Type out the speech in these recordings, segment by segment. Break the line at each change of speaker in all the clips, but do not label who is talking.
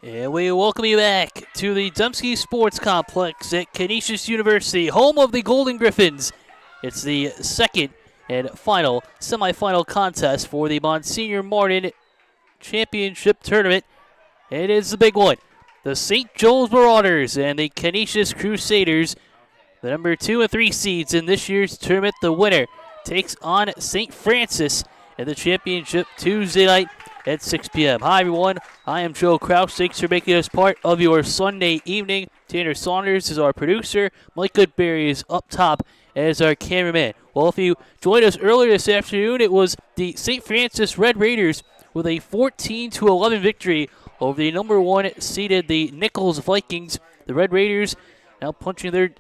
And we welcome you back to the Dembski Sports Complex at Canisius University, home of the Golden Griffins. It's the second and final semifinal contest for the Monsignor Martin Championship Tournament. It is the big one. The St. Joes Marauders and the Canisius Crusaders, the number 2 and 3 seeds in this year's tournament. The winner takes on St. Francis in the championship Tuesday night at 6 p.m. Hi, everyone. I am Joe Kraus. Thanks for making us part of your Sunday evening. Tanner Saunders is our producer. Mike Goodberry is up top as our cameraman. Well, if you joined us earlier this afternoon, it was the St. Francis Red Raiders with a 14-11 victory over the number 1 seeded the Nichols Vikings. The Red Raiders now punching their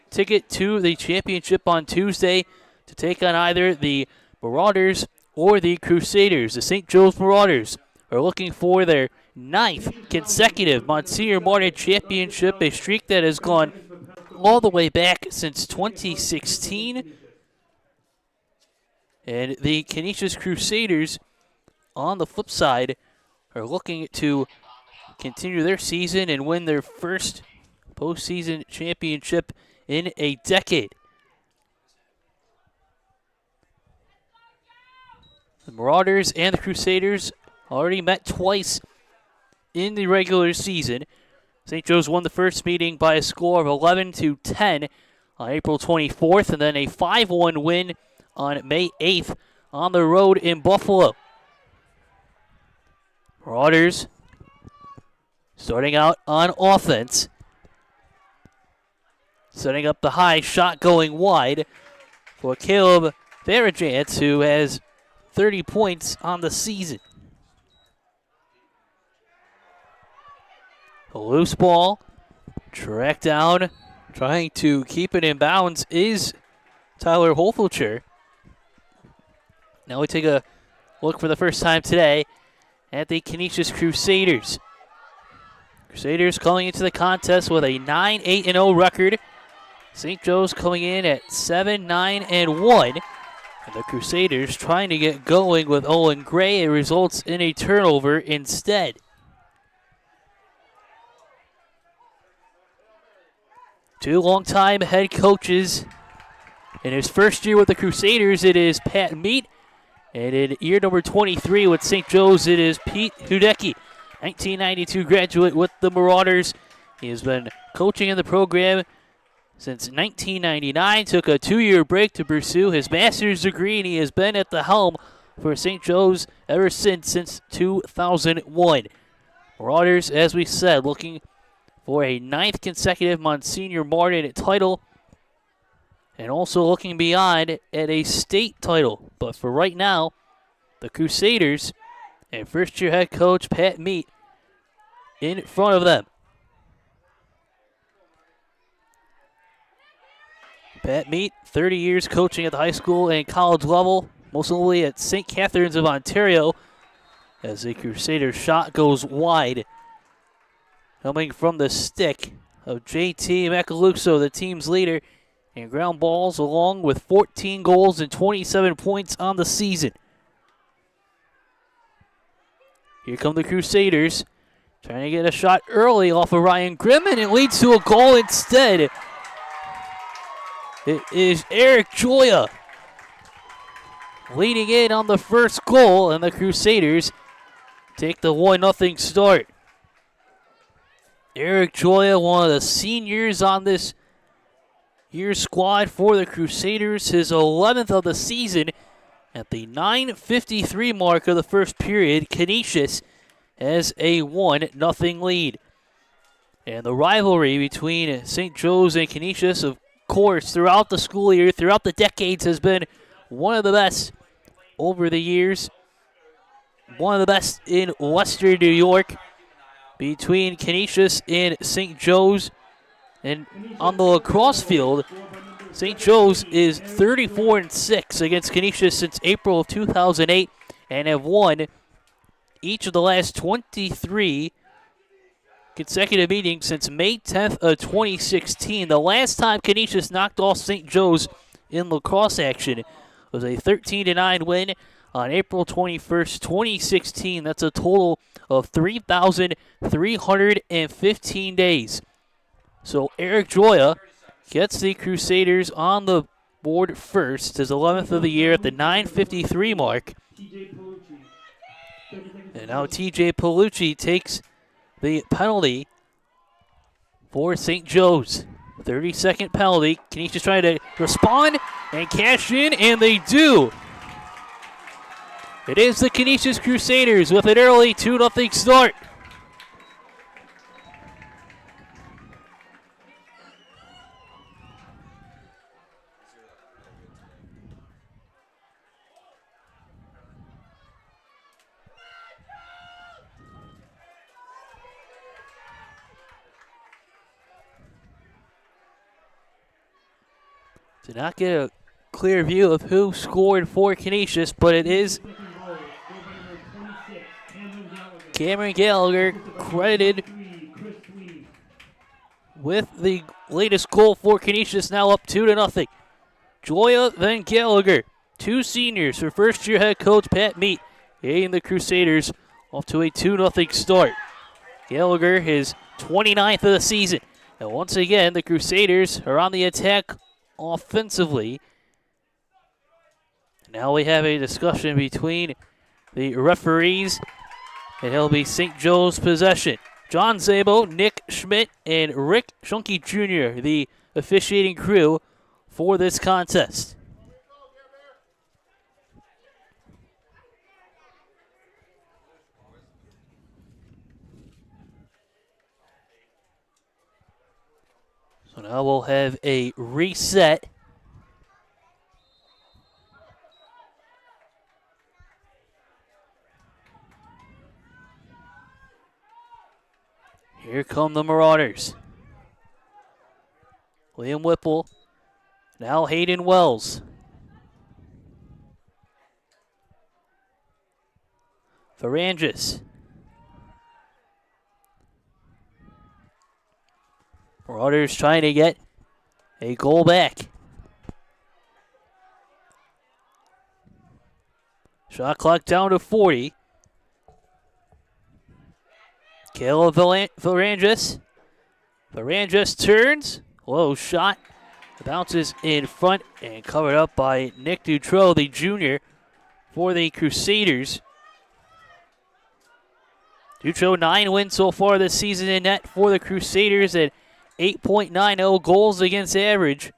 ticket to the championship on Tuesday to take on either the Marauders or the Crusaders. The St. Joes Marauders are looking for their 9th consecutive Monsignor Martin Championship, a streak that has gone all the way back since 2016. And the Canisius Crusaders, on the flip side, are looking to continue their season and win their first postseason championship in a decade. The Marauders and the Crusaders already met twice in the regular season. St. Joe's won the first meeting by a score of 11-10 on April 24th, and then a 5-1 win on May 8th on the road in Buffalo. Marauders starting out on offense, setting up the high shot going wide for Caleb Farajance, who has 30 points on the season. A loose ball, tracked down, trying to keep it in bounds is Tyler Holfelcher. Now we take a look for the first time today at the Canisius Crusaders. Crusaders coming into the contest with a 9-8-0 record. St. Joe's coming in at 7-9-1. And the Crusaders trying to get going with Owen Gray. It results in a turnover instead. Two longtime head coaches. In his first year with the Crusaders, it is Pat Meat. And in year number 23 with St. Joe's, it is Pete Hudecki, 1992 graduate with the Marauders. He has been coaching in the program since 1999, took a 2-year break to pursue his master's degree, and he has been at the helm for St. Joe's ever since 2001. Marauders, as we said, looking for a 9th consecutive Monsignor Martin title, and also looking beyond at a state title. But for right now, the Crusaders and first-year head coach Pat Meat in front of them. Pat Meat, 30 years coaching at the high school and college level, most notably at St. Catharines of Ontario, as the Crusaders shot goes wide. Coming from the stick of JT Macaluso, the team's leader, and ground balls along with 14 goals and 27 points on the season. Here come the Crusaders, trying to get a shot early off of Ryan Grimm, and it leads to a goal instead. It is Eric Joya leading in on the first goal, and the Crusaders take the 1-0 start. Eric Joya, one of the seniors on this year's squad for the Crusaders, his 11th of the season. At the 9:53 mark of the first period, Canisius has a 1-0 lead. And the rivalry between St. Joe's and Canisius, of course, throughout the school year, throughout the decades, has been one of the best over the years. One of the best in Western New York between Canisius and St. Joe's. And on the lacrosse field, St. Joe's is 34-6 against Canisius since April of 2008 and have won each of the last 23 consecutive meetings since May 10th of 2016. The last time Canisius knocked off St. Joe's in lacrosse action was a 13-9 win on April 21st, 2016. That's a total of 3,315 days. So Eric Joya gets the Crusaders on the board first, his 11th of the year at the 9:53 mark. And now TJ Palucci takes the penalty for St. Joe's. 30-second penalty. Canisius trying to respond and cash in, and they do. It is the Canisius Crusaders with an early 2-0 start. Did not get a clear view of who scored for Canisius, but it is Cameron Gallagher, credited with the latest goal for Canisius, now up 2-0. Joya, then Gallagher. Two seniors for first-year head coach Pat Meat, aiding the Crusaders off to a 2-0 start. Gallagher, his 29th of the season. And once again, the Crusaders are on the attack offensively. Now we have a discussion between the referees, and it'll be St. Joe's possession. John Zabo, Nick Schmidt, and Rick Schunke Jr., the officiating crew for this contest. So now we'll have a reset. Here come the Marauders. Liam Whipple, now Hayden Wells. Farangis. Marauders trying to get a goal back. Shot clock down to 40. Caleb Farangis. Farangis turns. Low shot. Bounces in front and covered up by Nick Dutro, the junior, for the Crusaders. Dutro, 9 wins so far this season in net for the Crusaders at 8.90 goals against average.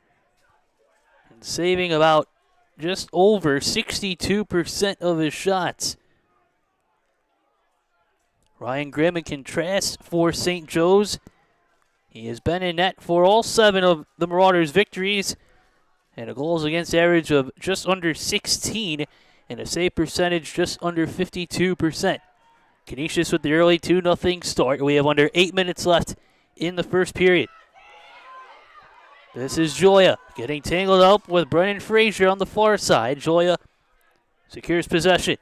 And saving about just over 62% of his shots. Ryan Grimm in contrast for St. Joe's. He has been in net for all 7 of the Marauders' victories, and a goals against average of just under 16, and a save percentage just under 52%. Canisius with the early 2-0 start. We have under 8 minutes left in the first period. This is Joya getting tangled up with Brennan Frazier on the far side. Joya secures possession.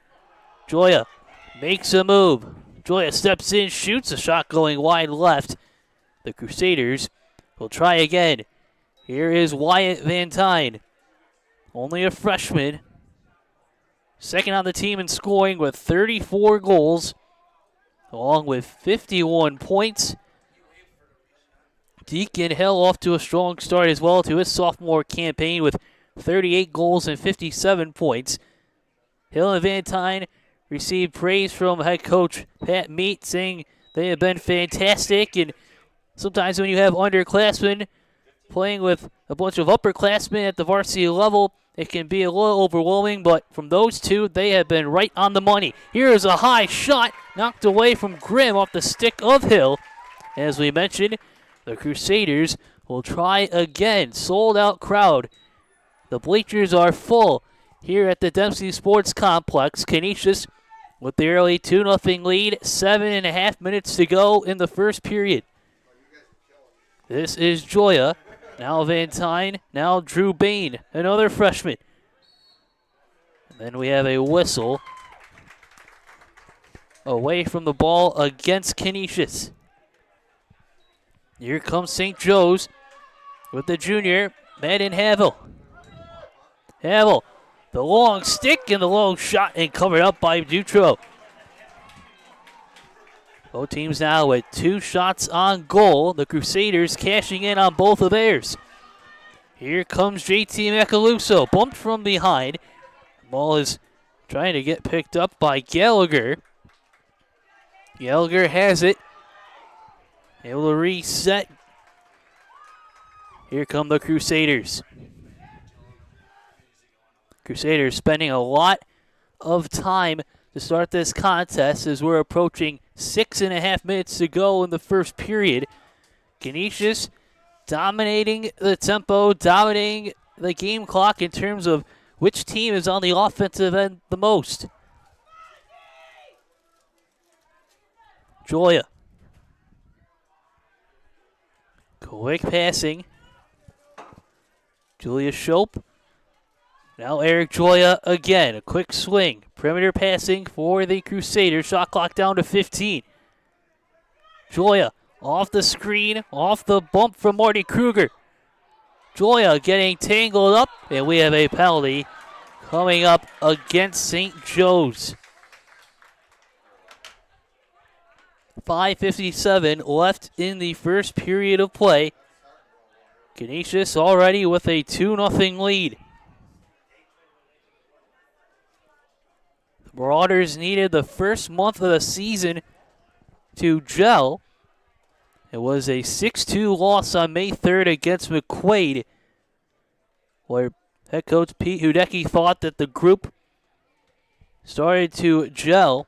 Joya makes a move. Joya steps in, shoots, a shot going wide left. The Crusaders will try again. Here is Wyatt Van Tyne, only a freshman. Second on the team in scoring with 34 goals, along with 51 points. Deacon Hill off to a strong start as well to his sophomore campaign with 38 goals and 57 points. Hill and Van Tyne received praise from head coach Pat Meat, saying they have been fantastic. And sometimes when you have underclassmen playing with a bunch of upperclassmen at the varsity level, it can be a little overwhelming, but from those two, they have been right on the money. Here is a high shot, knocked away from Grimm off the stick of Hill. As we mentioned, the Crusaders will try again. Sold out crowd. The bleachers are full here at the Dempsey Sports Complex. Canisius with the early 2-0 lead. 7.5 minutes to go in the first period. This is Joya. Now Van Tyne. Now Drew Bain, another freshman. And then we have a whistle away from the ball against Canisius. Here comes St. Joe's with the junior, Madden Havel. Havel The long stick and the long shot and covered up by Dutro. Both teams now with 2 shots on goal. The Crusaders cashing in on both of theirs. Here comes JT Macaluso, bumped from behind. Ball is trying to get picked up by Gallagher. Gallagher has it. Able to reset. Here come the Crusaders. Crusaders spending a lot of time to start this contest as we're approaching 6.5 minutes to go in the first period. Canisius dominating the tempo, dominating the game clock in terms of which team is on the offensive end the most. Joya. Quick passing. Julius Shope. Now Eric Joya again. A quick swing. Perimeter passing for the Crusaders. Shot clock down to 15. Joya off the screen, off the bump from Marty Kruger. Joya getting tangled up, and we have a penalty coming up against St. Joes. 5:57 left in the first period of play. Canisius already with a 2-0 lead. The Marauders needed the first month of the season to gel. It was a 6-2 loss on May 3rd against McQuaid, where head coach Pete Hudecki thought that the group started to gel.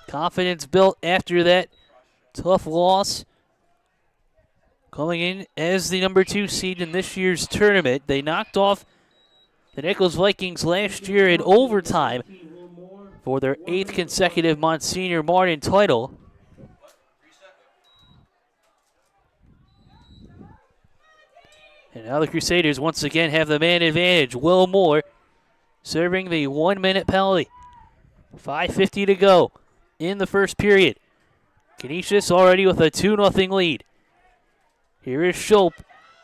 Confidence built after that tough loss. Coming in as the number 2 seed in this year's tournament, they knocked off the Nichols Vikings last year in overtime for their 8th consecutive Monsignor Martin title. And now the Crusaders once again have the man advantage. Will Moore serving the 1-minute penalty. 5:50 to go in the first period. Canisius already with a 2-0 lead. Here is Shope,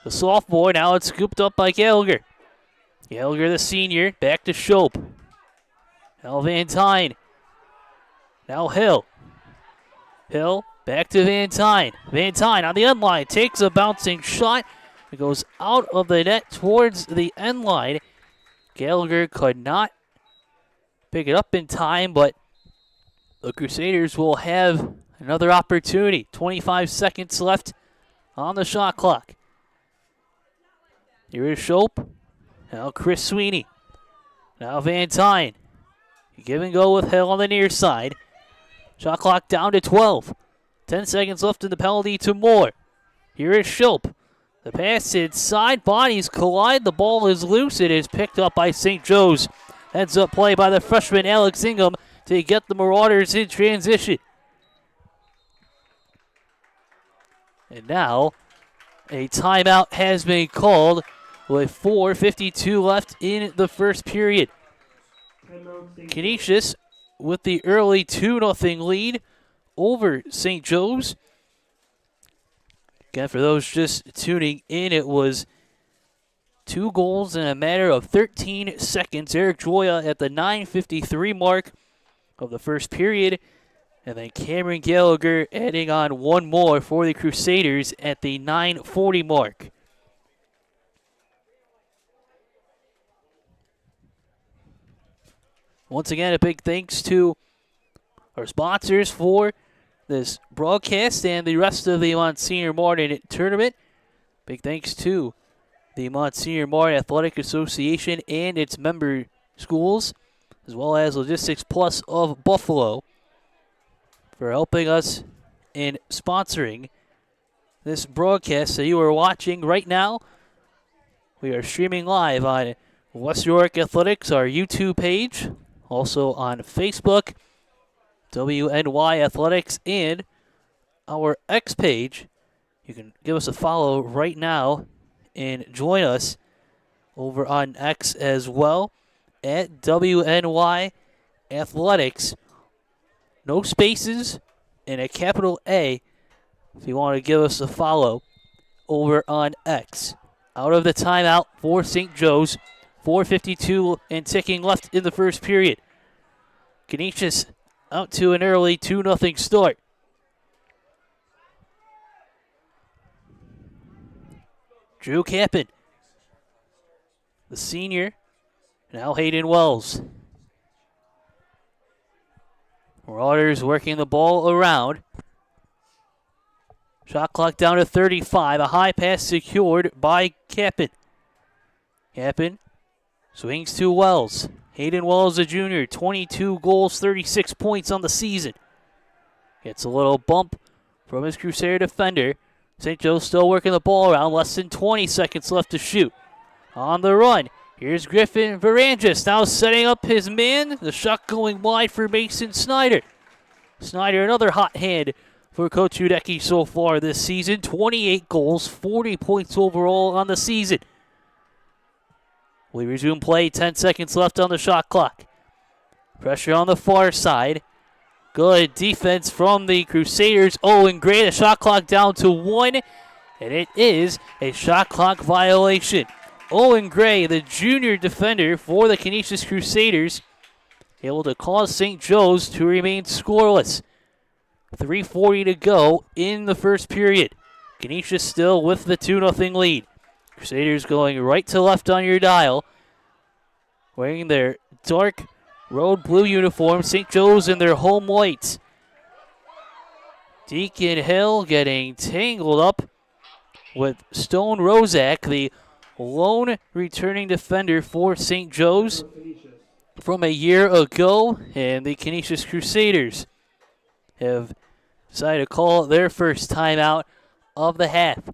the sophomore. Now it's scooped up by Gallagher. Gallagher, the senior, back to Shope. Now Van Tyne. Now Hill. Hill back to Van Tyne. Van Tyne on the end line takes a bouncing shot. It goes out of the net towards the end line. Gallagher could not pick it up in time, but the Crusaders will have another opportunity. 25 seconds left on the shot clock. Here is Shope. Now Chris Sweeney. Now Van Tyne. Give and go with Hill on the near side. Shot clock down to 12. 10 seconds left in the penalty to Moore. Here is Shope. The pass inside, bodies collide, the ball is loose, it is picked up by St. Joe's. Heads up play by the freshman Alex Ingham to get the Marauders in transition. And now, a timeout has been called with 4:52 left in the first period. Canisius with the early 2-0 lead over St. Joe's. Again, for those just tuning in, it was 2 goals in a matter of 13 seconds. Eric Joya at the 9:53 mark of the first period. And then Cameron Gallagher adding on 1 more for the Crusaders at the 9:40 mark. Once again, a big thanks to our sponsors for this broadcast and the rest of the Monsignor Martin tournament. Big thanks to the Monsignor Martin Athletic Association and its member schools, as well as Logistics Plus of Buffalo, for helping us in sponsoring this broadcast that you are watching right now. We are streaming live on West York Athletics, our YouTube page, also on Facebook, WNY Athletics, and our X page. You can give us a follow right now and join us over on X as well at WNY Athletics. No spaces and a capital A if you want to give us a follow over on X. out of the timeout for St. Joe's. 4:52 and ticking left in the first period. Canisius out to an early 2-0 start. Drew Campin, the senior, now Hayden Wells. Marauders working the ball around. Shot clock down to 35. A high pass secured by Campin. Campin swings to Wells. Hayden Wells, a junior, 22 goals, 36 points on the season. Gets a little bump from his Crusader defender. St. Joe's still working the ball around. Less than 20 seconds left to shoot. On the run, here's Griffin Varangis now setting up his man. The shot going wide for Mason Snyder. Snyder, another hot hand for Coach Udecki so far this season. 28 goals, 40 points overall on the season. We resume play, 10 seconds left on the shot clock. Pressure on the far side. Good defense from the Crusaders. Owen Gray, the shot clock down to 1, and it is a shot clock violation. Owen Gray, the junior defender for the Canisius Crusaders, able to cause St. Joe's to remain scoreless. 3:40 to go in the first period. Canisius still with the 2-0 lead. Crusaders going right to left on your dial, wearing their dark road blue uniform. St. Joe's in their home whites. Deacon Hill getting tangled up with Stone Rozak, the lone returning defender for St. Joe's from a year ago, and the Canisius Crusaders have decided to call their first timeout of the half.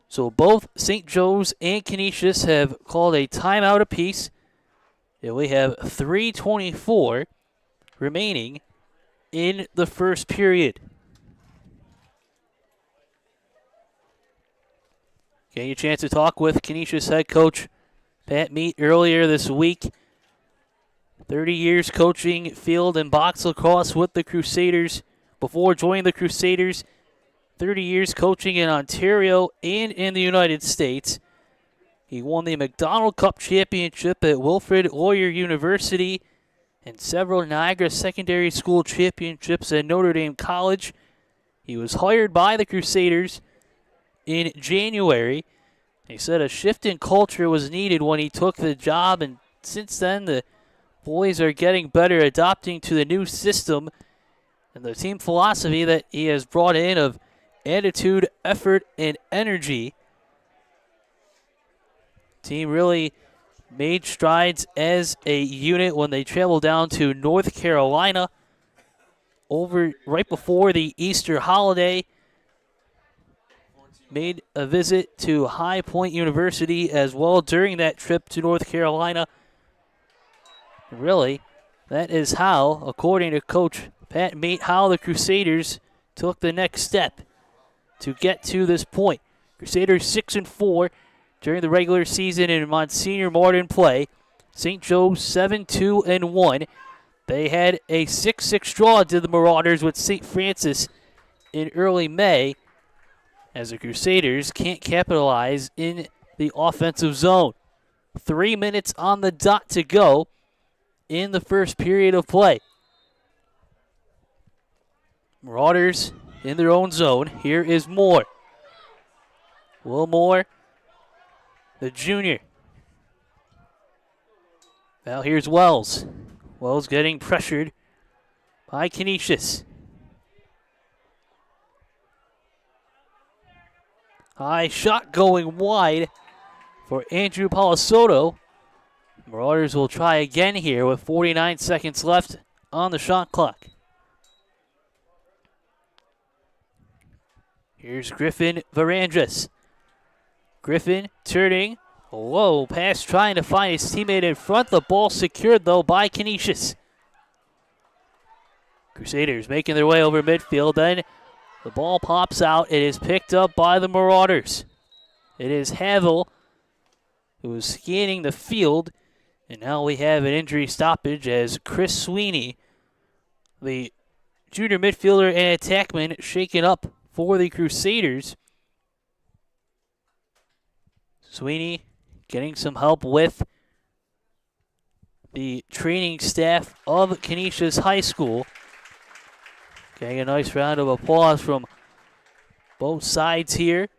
So both St. Joe's and Canisius have called a timeout apiece. And we have 3:24 remaining in the first period. Getting a chance to talk with Canisius head coach Pat Meat earlier this week. 30 years coaching field and box lacrosse with the Crusaders. Before joining the Crusaders, 30 years coaching in Ontario and in the United States. He won the McDonald Cup Championship at Wilfrid Laurier University and several Niagara Secondary School Championships at Notre Dame College. He was hired by the Crusaders in January. He said a shift in culture was needed when he took the job, and since then the boys are getting better, adapting to the new system and the team philosophy that he has brought in of attitude, effort, and energy. Team really made strides as a unit when they traveled down to North Carolina right before the Easter holiday. Made a visit to High Point University as well during that trip to North Carolina. Really, that is how, according to Coach Pat Mate, how the Crusaders took the next step to get to this point. Crusaders 6-4 during the regular season in Monsignor Martin play. St. Joe's 7-2-1. They had a 6-6 draw to the Marauders with St. Francis in early May, as the Crusaders can't capitalize in the offensive zone. 3 minutes on the dot to go in the first period of play. Marauders in their own zone. Here is Moore. Will Moore, the junior. Now here's Wells. Wells getting pressured by Canisius. High shot going wide for Andrew Palasoto. Marauders will try again here with 49 seconds left on the shot clock. Here's Griffin Varandras. Griffin turning. Whoa, pass trying to find his teammate in front. The ball secured, though, by Canisius. Crusaders making their way over midfield. Then the ball pops out. It is picked up by the Marauders. It is Havel who is scanning the field. And now we have an injury stoppage as Chris Sweeney, the junior midfielder and attackman, shaken up for the Crusaders. Sweeney getting some help with the training staff of Canisius High School. Getting a nice round of applause from both sides here.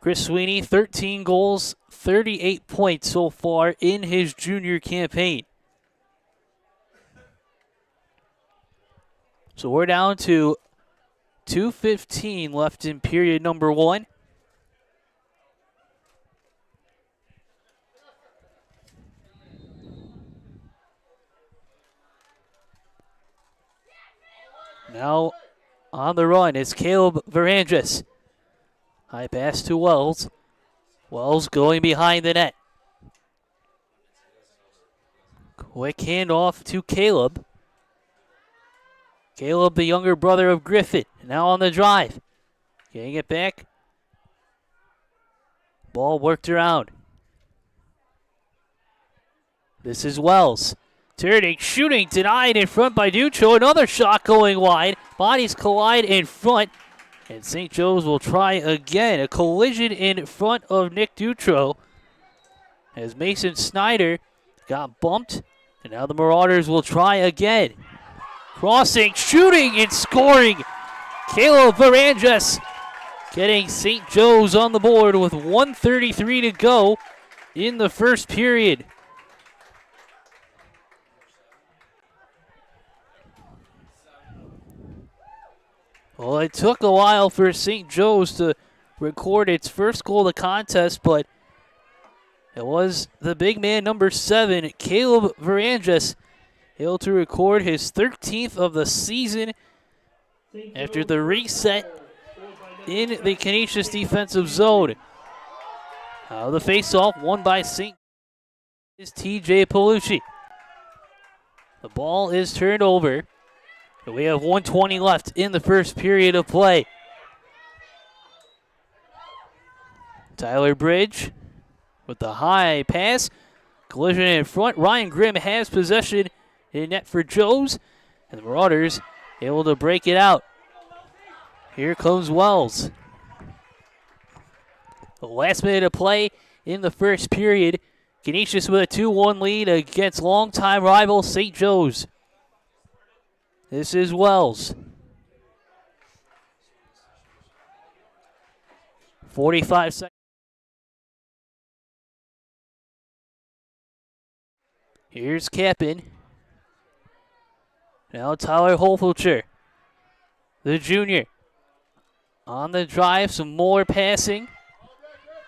Chris Sweeney, 13 goals, 38 points so far in his junior campaign. So we're down to 2:15 left in period number 1. Now on the run is Caleb Varandras. High pass to Wells. Wells going behind the net. Quick handoff to Caleb. Caleb, the younger brother of Griffin, now on the drive. Getting it back. Ball worked around. This is Wells. Turning, shooting, denied in front by Ducho. Another shot going wide. Bodies collide in front. And St. Joe's will try again. A collision in front of Nick Dutro as Mason Snyder got bumped. And now the Marauders will try again. Crossing, shooting, and scoring. Caleb Varandras getting St. Joe's on the board with 1:33 to go in the first period. Well, it took a while for St. Joe's to record its first goal of the contest, but it was the big man, number 7, Caleb Varandras, able to record his 13th of the season after the reset in the Canisius defensive zone. The face-off won by St. is TJ Palucci. The ball is turned over. We have 1:20 left in the first period of play. Tyler Bridge with the high pass. Collision in front. Ryan Grimm has possession in net for Joes. And the Marauders able to break it out. Here comes Wells. The last minute of play in the first period. Canisius with a 2-1 lead against longtime rival St. Joe's. This is Wells. 45 seconds. Here's Kappen. Now Tyler Holfulcher, the junior. On the drive, some more passing.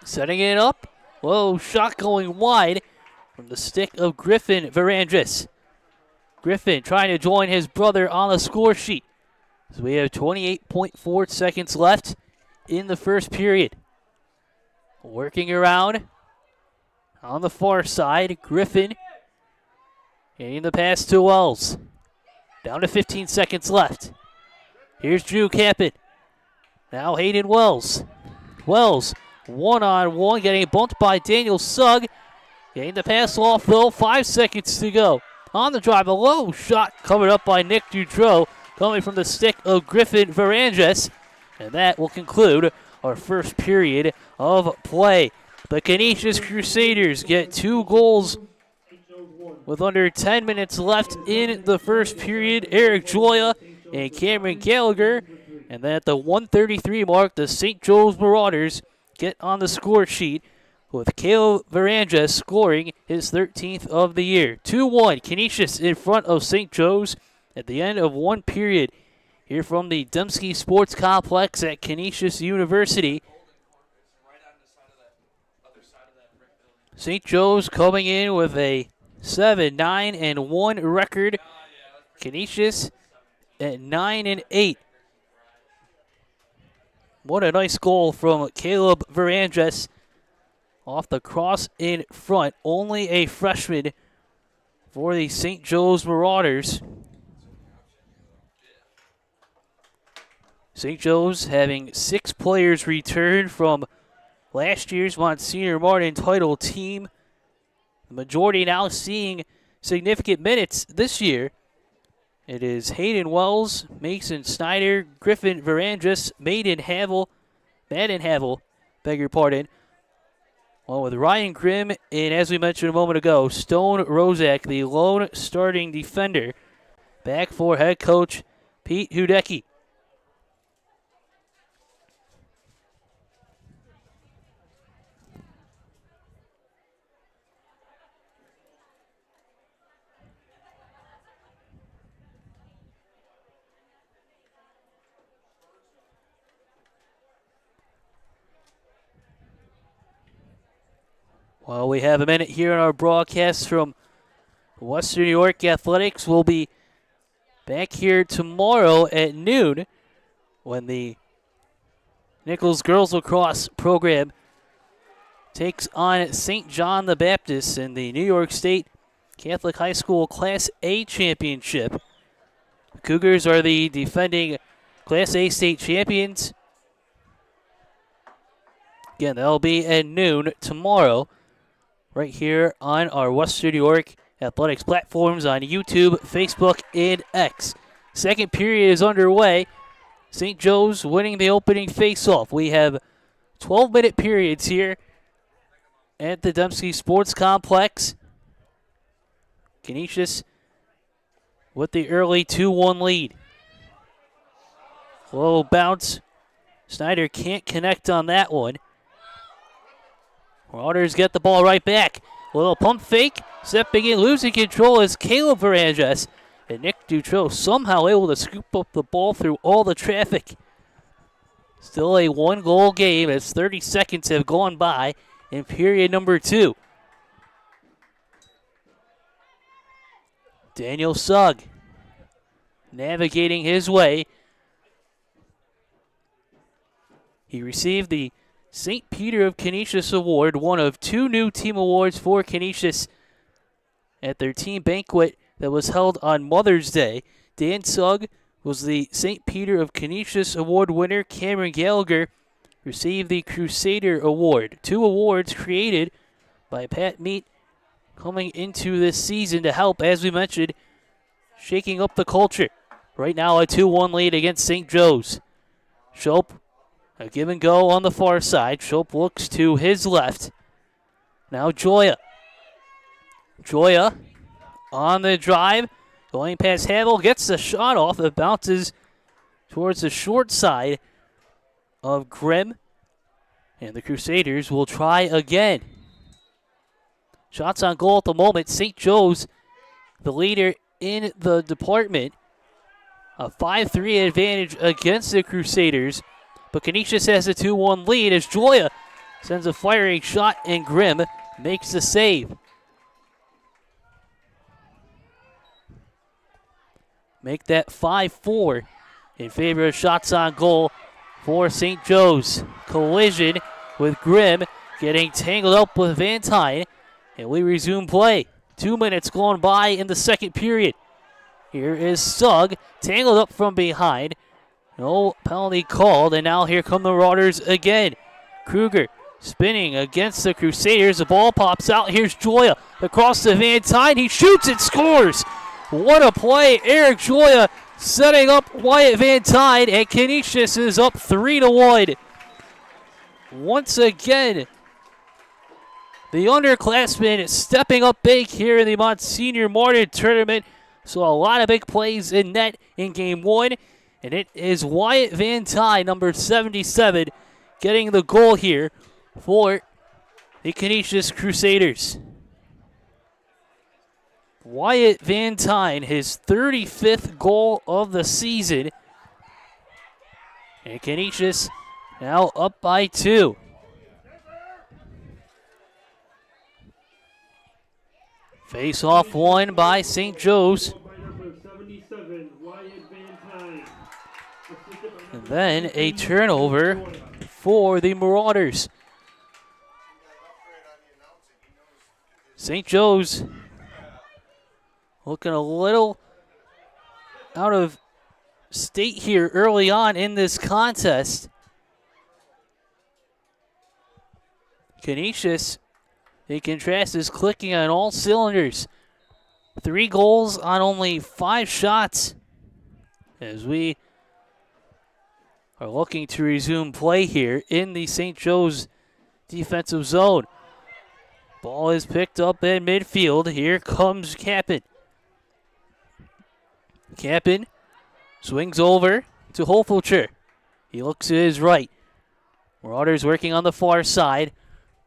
Setting it up. Whoa, shot going wide from the stick of Griffin Varandras. Griffin trying to join his brother on the score sheet. So we have 28.4 seconds left in the first period. Working around on the far side, Griffin getting the pass to Wells. Down to 15 seconds left. Here's Drew Kappen. Now Hayden Wells. Wells, one-on-one, getting bumped by Daniel Sugg. Getting the pass off, though, 5 seconds to go. On the drive, a low shot covered up by Nick Dutro, coming from the stick of Griffin Varandras. And that will conclude our first period of play. The Canisius Crusaders get 2 goals with under 10 minutes left in the first period. Eric Joya and Cameron Gallagher. And then at the 1:33 mark, the St. Joe's Marauders get on the score sheet with Caleb Varandras scoring his 13th of the year. 2-1, Canisius in front of St. Joe's at the end of one period here from the Dembski Sports Complex at Canisius University. St. Joe's coming in with a 7-9-1 record. Canisius at 9-8. What a nice goal from Caleb Varandras off the cross in front. Only a freshman for the St. Joe's Marauders. St. Joe's having 6 players return from last year's Monsignor Martin title team. The majority now seeing significant minutes this year. It is Hayden Wells, Mason Snyder, Griffin Varandras, Madden Havel, beg your pardon, Well, with Ryan Grimm and, as we mentioned a moment ago, Stone Rozak, the lone starting defender, back for head coach Pete Hudecki. Well, we have a minute here in our broadcast from Western New York Athletics. We'll be back here tomorrow at noon when the Nichols Girls Lacrosse program takes on St. John the Baptist in the New York State Catholic High School Class A Championship. The Cougars are the defending Class A state champions. Again, that'll be at noon tomorrow, right here on our Western New York Athletics platforms on YouTube, Facebook, and X. Second period is underway. St. Joe's winning the opening faceoff. We have 12-minute periods here at the Dembski Sports Complex. Canisius with the early 2-1 lead. Low bounce. Snyder can't connect on that one. Marauders get the ball right back. Little pump fake. Stepping in, losing control is Caleb Varanges. And Nick Dutrow somehow able to scoop up the ball through all the traffic. Still a one-goal game as 30 seconds have gone by in period number 2. Daniel Sugg navigating his way. He received the St. Peter of Canisius Award, one of 2 new team awards for Canisius at their team banquet that was held on Mother's Day. Dan Sugg was the St. Peter of Canisius Award winner. Cameron Gallagher received the Crusader Award. 2 awards created by Pat Meat coming into this season to help, as we mentioned, shaking up the culture. Right now a 2-1 lead against St. Joe's. Shope, a give and go on the far side. Shope looks to his left. Now Joya. Joya on the drive. Going past Havel, gets the shot off. It bounces towards the short side of Grimm. And the Crusaders will try again. Shots on goal at the moment. St. Joe's, the leader in the department. A 5-3 advantage against the Crusaders. But Canisius has a 2-1 lead as Joya sends a firing shot and Grimm makes the save. Make that 5-4 in favor of shots on goal for St. Joe's. Collision with Grimm getting tangled up with Van Tine. And we resume play. 2 minutes gone by in the second period. Here is Sugg, tangled up from behind. No penalty called, and now here come the Marauders again. Kruger spinning against the Crusaders. The ball pops out. Here's Joya across the Van Tine. He shoots and scores. What a play. Eric Joya setting up Wyatt Van Tine, and Canisius is up 3-1. Once again, the underclassmen stepping up big here in the Monsignor Martin tournament. Saw a lot of big plays in net in game 1. And it is Wyatt Van Tine, number 77, getting the goal here for the Canisius Crusaders. Wyatt Van Tine, his 35th goal of the season. And Canisius now up by 2. Face off one by St. Joe's. And then a turnover for the Marauders. St. Joe's looking a little out of state here early on in this contest. Canisius, in contrast, is clicking on all cylinders. 3 goals on only 5 shots as we are looking to resume play here in the St. Joe's defensive zone. Ball is picked up in midfield. Here comes Capin. Capin swings over to Holfulcher. He looks to his right. Marauders working on the far side.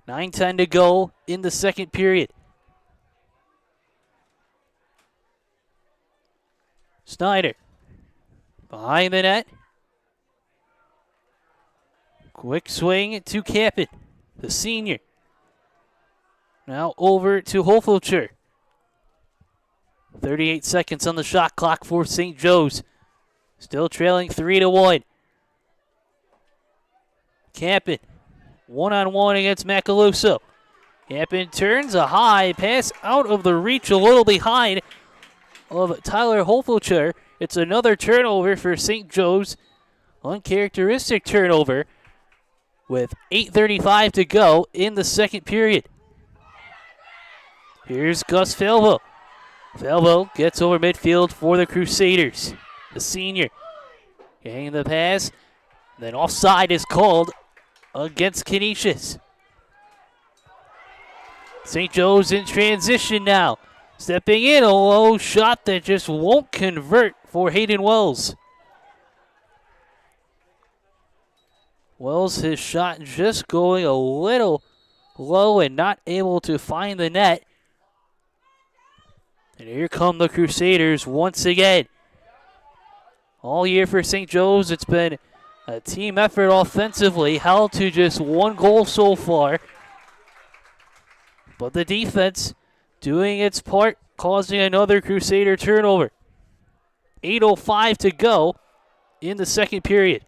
9:10 to go in the second period. Snyder behind the net. Quick swing to Capin, the senior. Now over to Holfulcher. 38 seconds on the shot clock for St. Joe's. Still trailing 3-1. Capin, one-on-one against Macaluso. Capin turns a high pass out of the reach, a little behind of Tyler Holfulcher. It's another turnover for St. Joe's. Uncharacteristic turnover with 8:35 to go in the second period. Here's Gus Falvo. Falvo gets over midfield for the Crusaders. The senior getting the pass. Then offside is called against Canisius. St. Joe's in transition now. Stepping in, a low shot that just won't convert for Hayden Wells. Wells, his shot just going a little low and not able to find the net. And here come the Crusaders once again. All year for St. Joe's, it's been a team effort offensively, held to just one goal so far. But the defense doing its part, causing another Crusader turnover. 8:05 to go in the second period.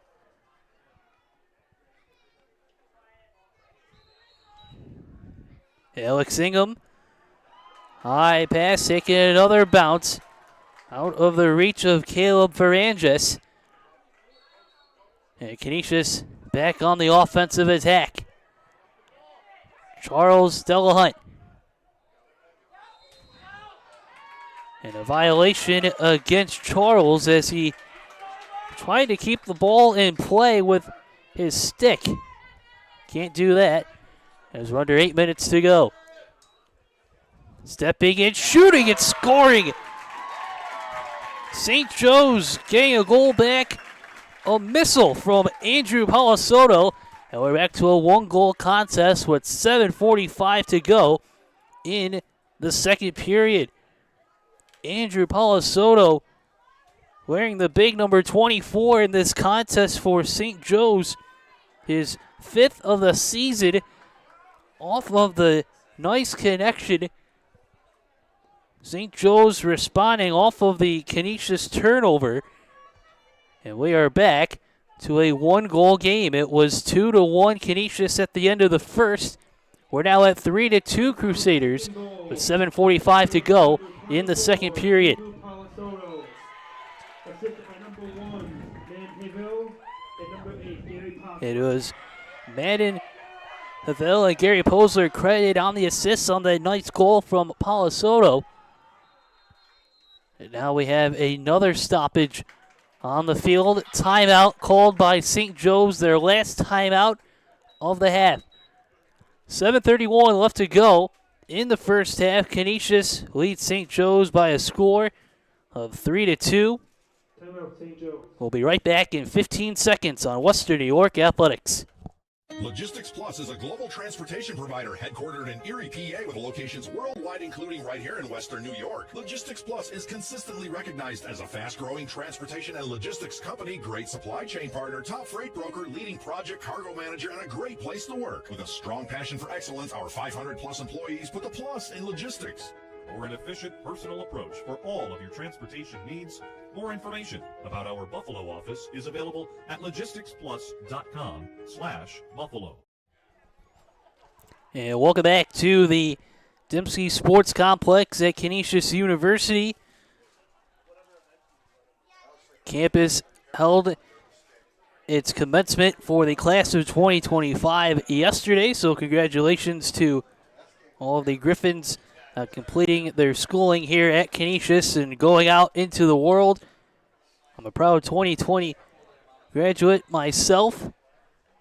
Alex Ingham, high pass, taking another bounce out of the reach of Caleb Ferranges. And Canisius back on the offensive attack. Charles Delahunt. And a violation against Charles as he tried to keep the ball in play with his stick. Can't do that as we're under 8 minutes to go. Stepping in, shooting and scoring. St. Joe's getting a goal back. A missile from Andrew Palasoto. And we're back to a one-goal contest with 7:45 to go in the second period. Andrew Palasoto wearing the big number 24 in this contest for St. Joe's. His 5th of the season off of the nice connection. St. Joe's responding off of the Canisius turnover. And we are back to a one-goal game. It was 2-1 Canisius at the end of the first. We're now at 3-2 Crusaders with 7:45 to go in the second period. It was Madden Havel and Gary Posler credited on the assists on the nice goal from Palasoto. And now we have another stoppage on the field. Timeout called by St. Joe's, their last timeout of the half. 7:31 left to go in the first half. Canisius leads St. Joe's by a score of 3-2.
Timeout, St. Joe.
We'll be right back in 15 seconds on Western New York Athletics.
Logistics Plus is a global transportation provider headquartered in Erie, PA, with locations worldwide, including right here in Western New York. Logistics Plus is consistently recognized as a fast-growing transportation and logistics company, great supply chain partner, top freight broker, leading project cargo manager, and a great place to work. With a strong passion for excellence, our 500-plus employees put the plus in logistics.
Or an efficient personal approach for all of your transportation needs. More information about our Buffalo office is available at logisticsplus.com/Buffalo.
And welcome back to the Dembski Sports Complex at Canisius University. Campus held its commencement for the class of 2025 yesterday, so congratulations to all of the Griffins completing their schooling here at Canisius and going out into the world. I'm a proud 2020 graduate myself.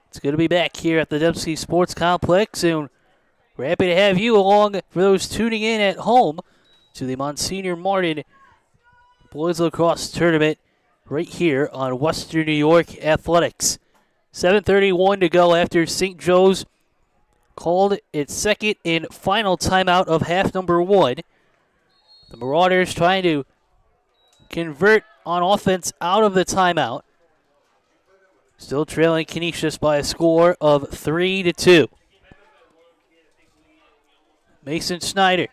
It's good to be back here at the Dembski Sports Complex, and We're happy to have you along for those tuning in at home to the Monsignor Martin Boys Lacrosse Tournament right here on Western New York Athletics. 7:31 to go after St. Joe's called its second and final timeout of half number one. The Marauders trying to convert on offense out of the timeout. Still trailing Canisius by a score of 3-2. Mason Snyder.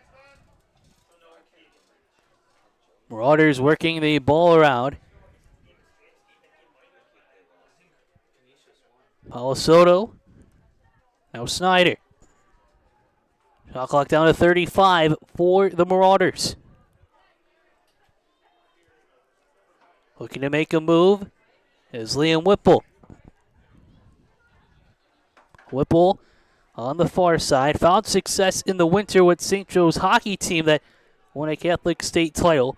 Marauders working the ball around. Palasoto. Now Snyder. Shot clock down to 35 for the Marauders. Looking to make a move is Liam Whipple. Whipple on the far side. Found success in the winter with St. Joe's hockey team that won a Catholic state title.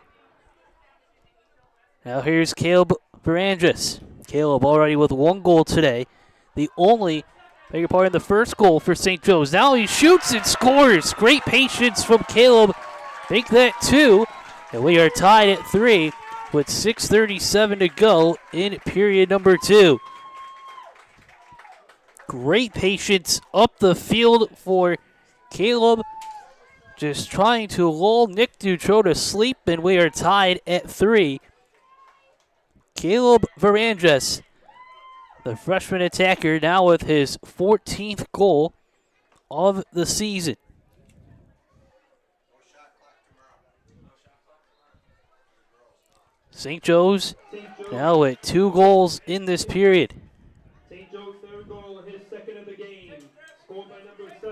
Now here's Caleb Verandres. Caleb already with one goal today. The only, the first goal for St. Joe's. Now he shoots and scores. Great patience from Caleb. Make that 2. And we are tied at 3 with 6:37 to go in period number 2. Great patience up the field for Caleb. Just trying to lull Nick Dutro to sleep, and we are tied at 3. Caleb Verandres, the freshman attacker, now with his 14th goal of the season. St. Joe's now with 2 goals in this period.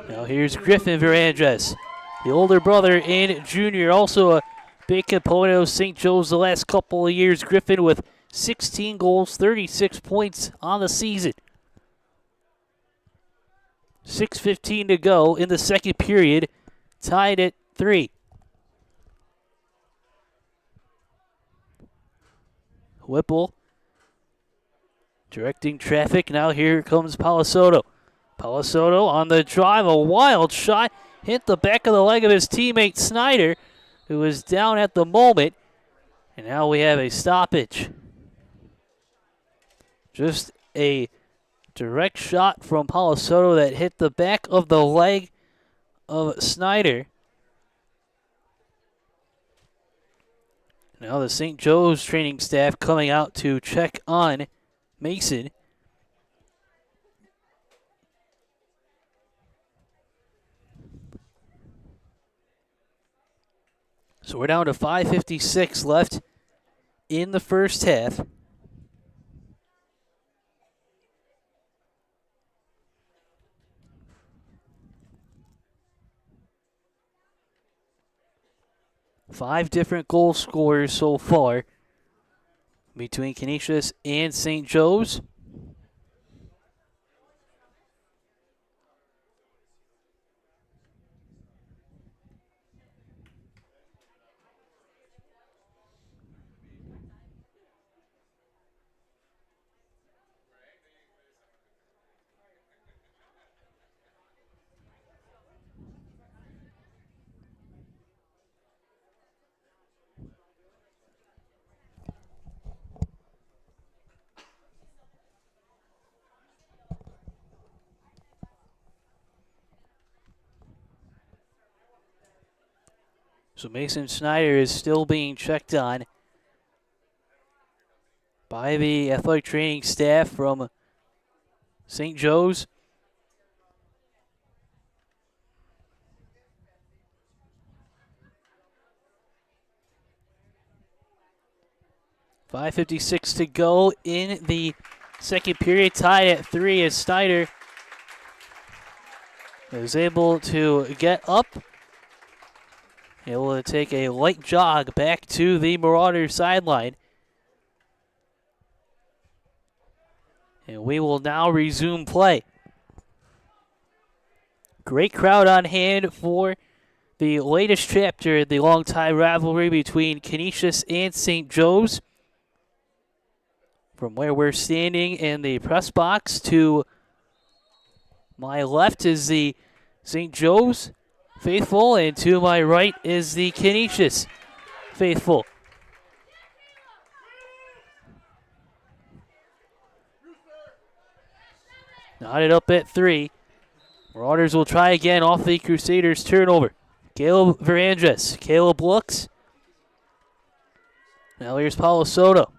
Now here's Griffin Verandres, the older brother and junior, also a big component of St. Joe's the last couple of years. Griffin with 16 goals, 36 points on the season. 6:15 to go in the second period, tied at 3. Whipple directing traffic. Now here comes Palasoto. Palasoto on the drive, a wild shot, hit the back of the leg of his teammate Snyder, who was down at the moment. And now we have a stoppage. Just a direct shot from Palasoto that hit the back of the leg of Snyder. Now the St. Joe's training staff coming out to check on Mason. So we're down to 5:56 left in the first half. Five different goal scorers so far between Canisius and St. Joe's. So Mason Snyder is still being checked on by the athletic training staff from St. Joe's. .556 to go in the second period, tied at 3 as Snyder is able to get up. Able to take a light jog back to the Marauder sideline. And we will now resume play. Great crowd on hand for the latest chapter in the long-time rivalry between Canisius and St. Joe's. From where we're standing in the press box to my left is the St. Joes faithful, and to my right is the Canisius faithful. Knotted up at 3. Marauders will try again off the Crusaders' turnover. Caleb Verandres. Caleb looks. Now here's Paulo Soto.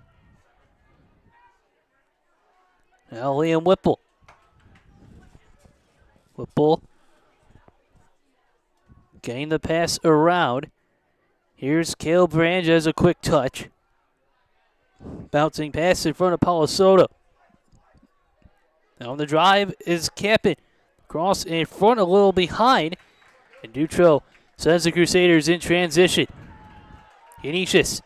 Now Liam Whipple. Whipple getting the pass around. Here's Caleb Verandres, a quick touch. Bouncing pass in front of Paulo Soto. Now on the drive is Capin. Cross in front, a little behind. And Dutro sends the Crusaders in transition. Canisius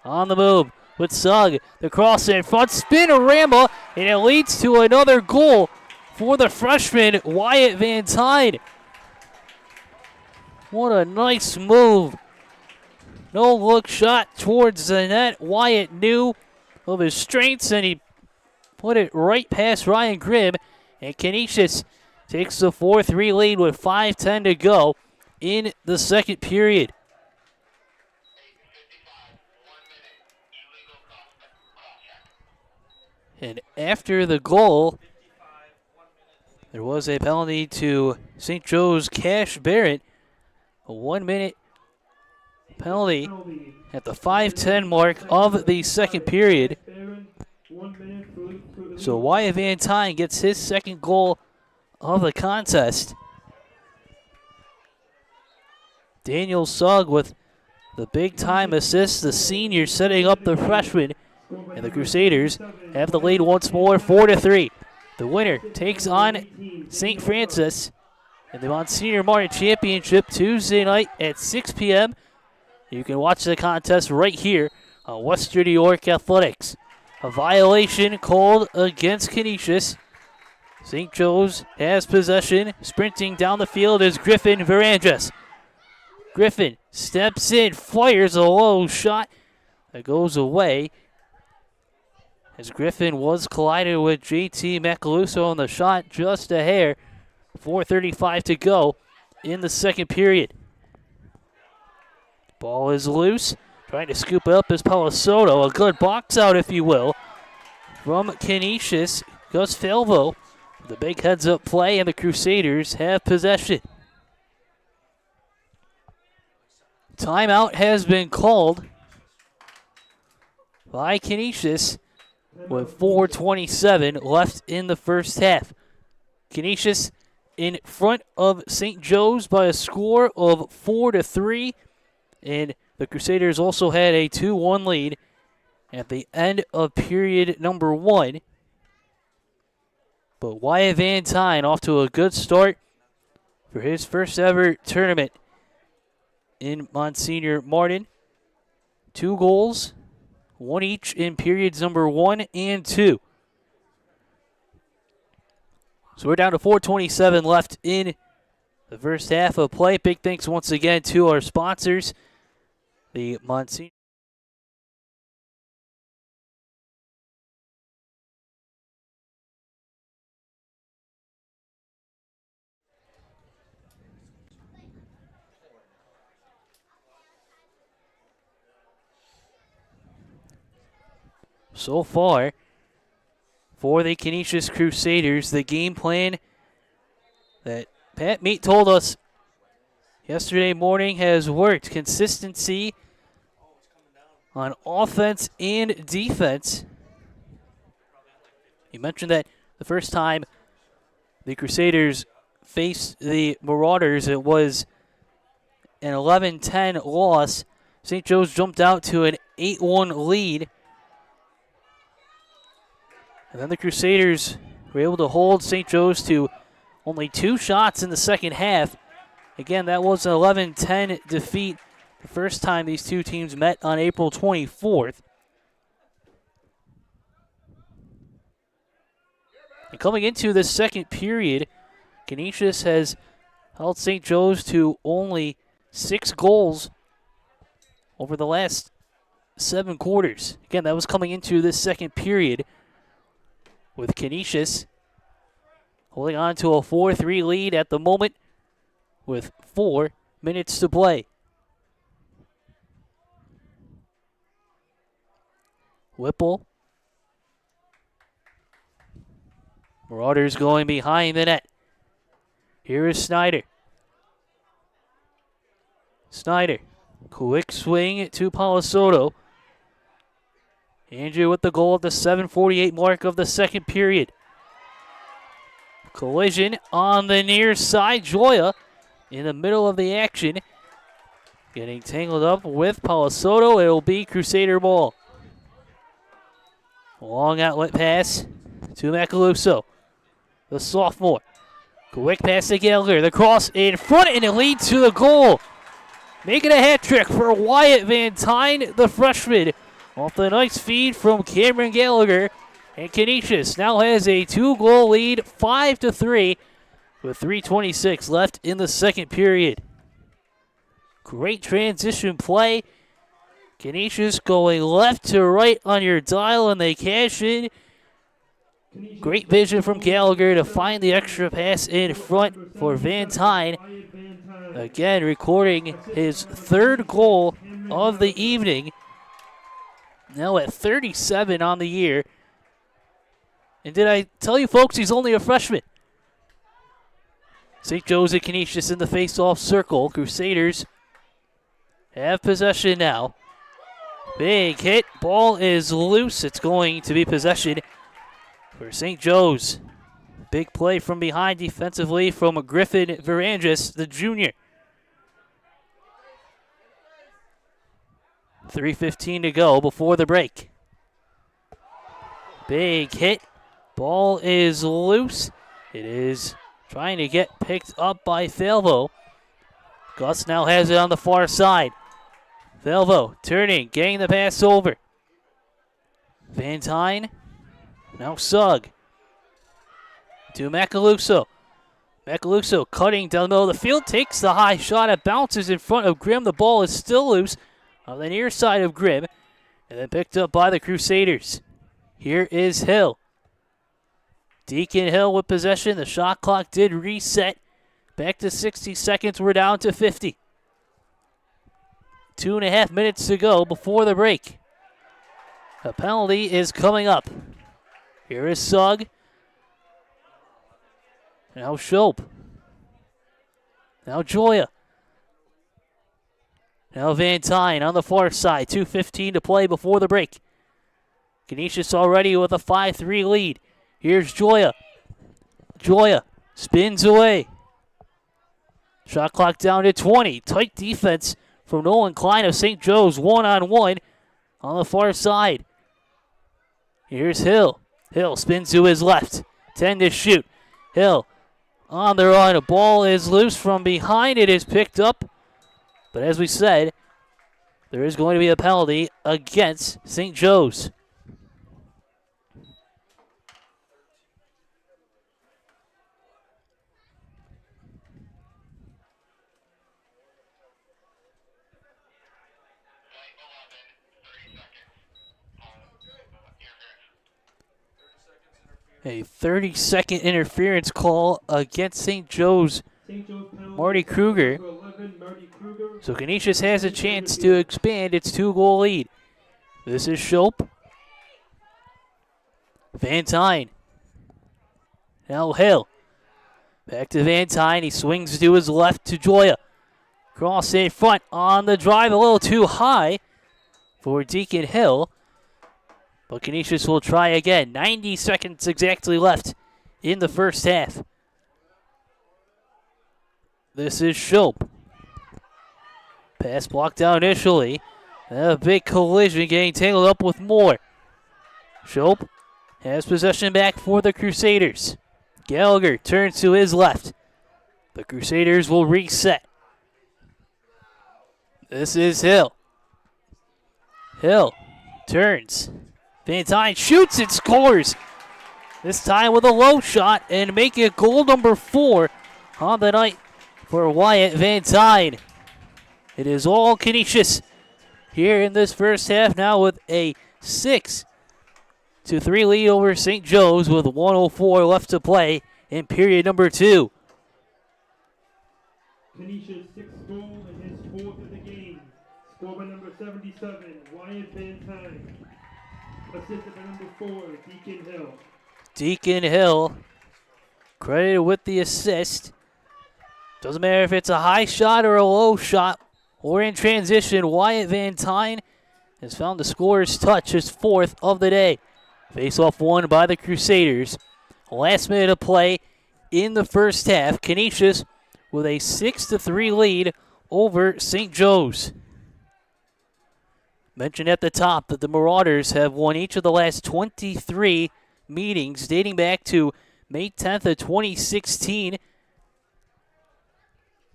on the move with Sugg. The cross in front, spin-a-rama, and it leads to another goal for the freshman, Wyatt Van Tine. What a nice move. No-look shot towards the net. Wyatt knew of his strengths, and he put it right past Ryan Grimm. And Canisius takes the 4-3 lead with 5:10 to go in the second period. And after the goal, there was a penalty to St. Joe's Cash Barrett. A 1-minute penalty at the 5:10 mark of the second period. So Wyatt Van Tine gets his second goal of the contest. Daniel Sugg with the big-time assist, the senior setting up the freshman. And the Crusaders have the lead once more, 4-3. The winner takes on St. Francis in the Monsignor Martin Championship Tuesday night at 6 p.m. You can watch the contest right here on Western New York Athletics. A violation called against Canisius. St. Joe's has possession. Sprinting down the field is Griffin Verandres. Griffin steps in, fires a low shot that goes away. As Griffin was collided with JT Macaluso on the shot, just a hair. 4:35 to go in the second period. Ball is loose. Trying to scoop it up is Paulo Soto. A good box out, if you will, from Canisius. Gus Falvo. The big heads-up play, and the Crusaders have possession. Timeout has been called by Canisius with 4:27 left in the first half. Canisius in front of St. Joe's by a score of 4-3, and the Crusaders also had a 2-1 lead at the end of period number 1. But Wyatt Van Tine off to a good start for his first ever tournament in Monsignor Martin. 2 goals, 1 each in periods number 1 and 2. So we're down to 4:27 left in the first half of play. Big thanks once again to our sponsors, the Monsignor. So far, for the Canisius Crusaders, the game plan that Pat Meat told us yesterday morning has worked. Consistency on offense and defense. You mentioned that the first time the Crusaders faced the Marauders, it was an 11-10 loss. St. Joe's jumped out to an 8-1 lead. And then the Crusaders were able to hold St. Joe's to only 2 shots in the second half. Again, that was an 11-10 defeat the first time these two teams met on April 24th. And coming into the second period, Canisius has held St. Joe's to only 6 goals over the last 7 quarters. Again, that was coming into this second period, with Canisius holding on to a 4-3 lead at the moment with 4 minutes to play. Whipple. Marauders going behind the net. Here is Snyder. Snyder. Quick swing to Palasoto. Andrew with the goal at the 7:48 mark of the second period. Collision on the near side. Joya in the middle of the action. Getting tangled up with Palasoto. It'll be Crusader ball. Long outlet pass to Macaluso, the sophomore. Quick pass to Gallagher. The cross in front, and it leads to the goal. Making a hat trick for Wyatt Van Tyne, the freshman, off the nice feed from Cameron Gallagher. And Canisius now has a 2-goal lead, 5-3, with 3:26 left in the second period. Great transition play. Canisius going left to right on your dial, and they cash in. Great vision from Gallagher to find the extra pass in front for Van Tyne. Again, recording his 3rd goal of the evening. Now at 37 on the year. And did I tell you folks he's only a freshman? St. Joe's and Canisius in the face-off circle. Crusaders have possession now. Big hit. Ball is loose. It's going to be possession for St. Joe's. Big play from behind defensively from Griffin Varandris, the junior. 3:15 to go before the break. Big hit. Ball is loose. It is trying to get picked up by Falvo. Gus now has it on the far side. Falvo turning, getting the pass over. Van Tyne, now Sugg. To Macaluso. Macaluso cutting down the middle of the field, takes the high shot. It bounces in front of Grimm. The ball is still loose on the near side of Grimm, and then picked up by the Crusaders. Here is Hill. Deacon Hill with possession. The shot clock did reset. Back to 60 seconds. We're down to 50. 2.5 minutes to go before the break. A penalty is coming up. Here is Sugg. Now Shope. Now Joya. Now Van Tyne on the far side. 2:15 to play before the break. Canisius already with a 5-3 lead. Here's Joya. Joya spins away. Shot clock down to 20. Tight defense from Nolan Klein of St. Joe's. 1-on-1 on the far side. Here's Hill. Hill spins to his left. 10 to shoot. Hill on the run. A ball is loose from behind. It is picked up. But as we said, there is going to be a penalty against St. Joe's. A 30-second interference call against St. Joe's. Marty Kruger. So Canisius has a chance to expand its 2-goal lead. This is Shope. Van Tyne. Now Hill. Back to Van Tyne. He swings to his left to Joya. Cross in front on the drive. A little too high for Deacon Hill. But Canisius will try again. 90 seconds exactly left in the first half. This is Shope. Pass blocked down initially. A big collision getting tangled up with Moore. Shope has possession back for the Crusaders. Gallagher turns to his left. The Crusaders will reset. This is Hill. Hill turns. Van Tyne shoots and scores. This time with a low shot and make it goal number 4 on the night for Wyatt Van Tyne. It is all Canisius here in this first half now with a 6-3 lead over St. Joe's with 1:04 left to play in period number 2.
Canisius' sixth goal and his fourth of the game. Scored by number 77, Wyatt Van Tine. Assisted by number 4, Deacon Hill.
Deacon Hill credited with the assist. Doesn't matter if it's a high shot or a low shot or in transition. Wyatt Van Tine has found the scorer's touch, his fourth of the day. Face-off won by the Crusaders. Last minute of play in the first half. Canisius with a 6-3 lead over St. Joes. Mentioned at the top that the Marauders have won each of the last 23 meetings dating back to May 10th of 2016.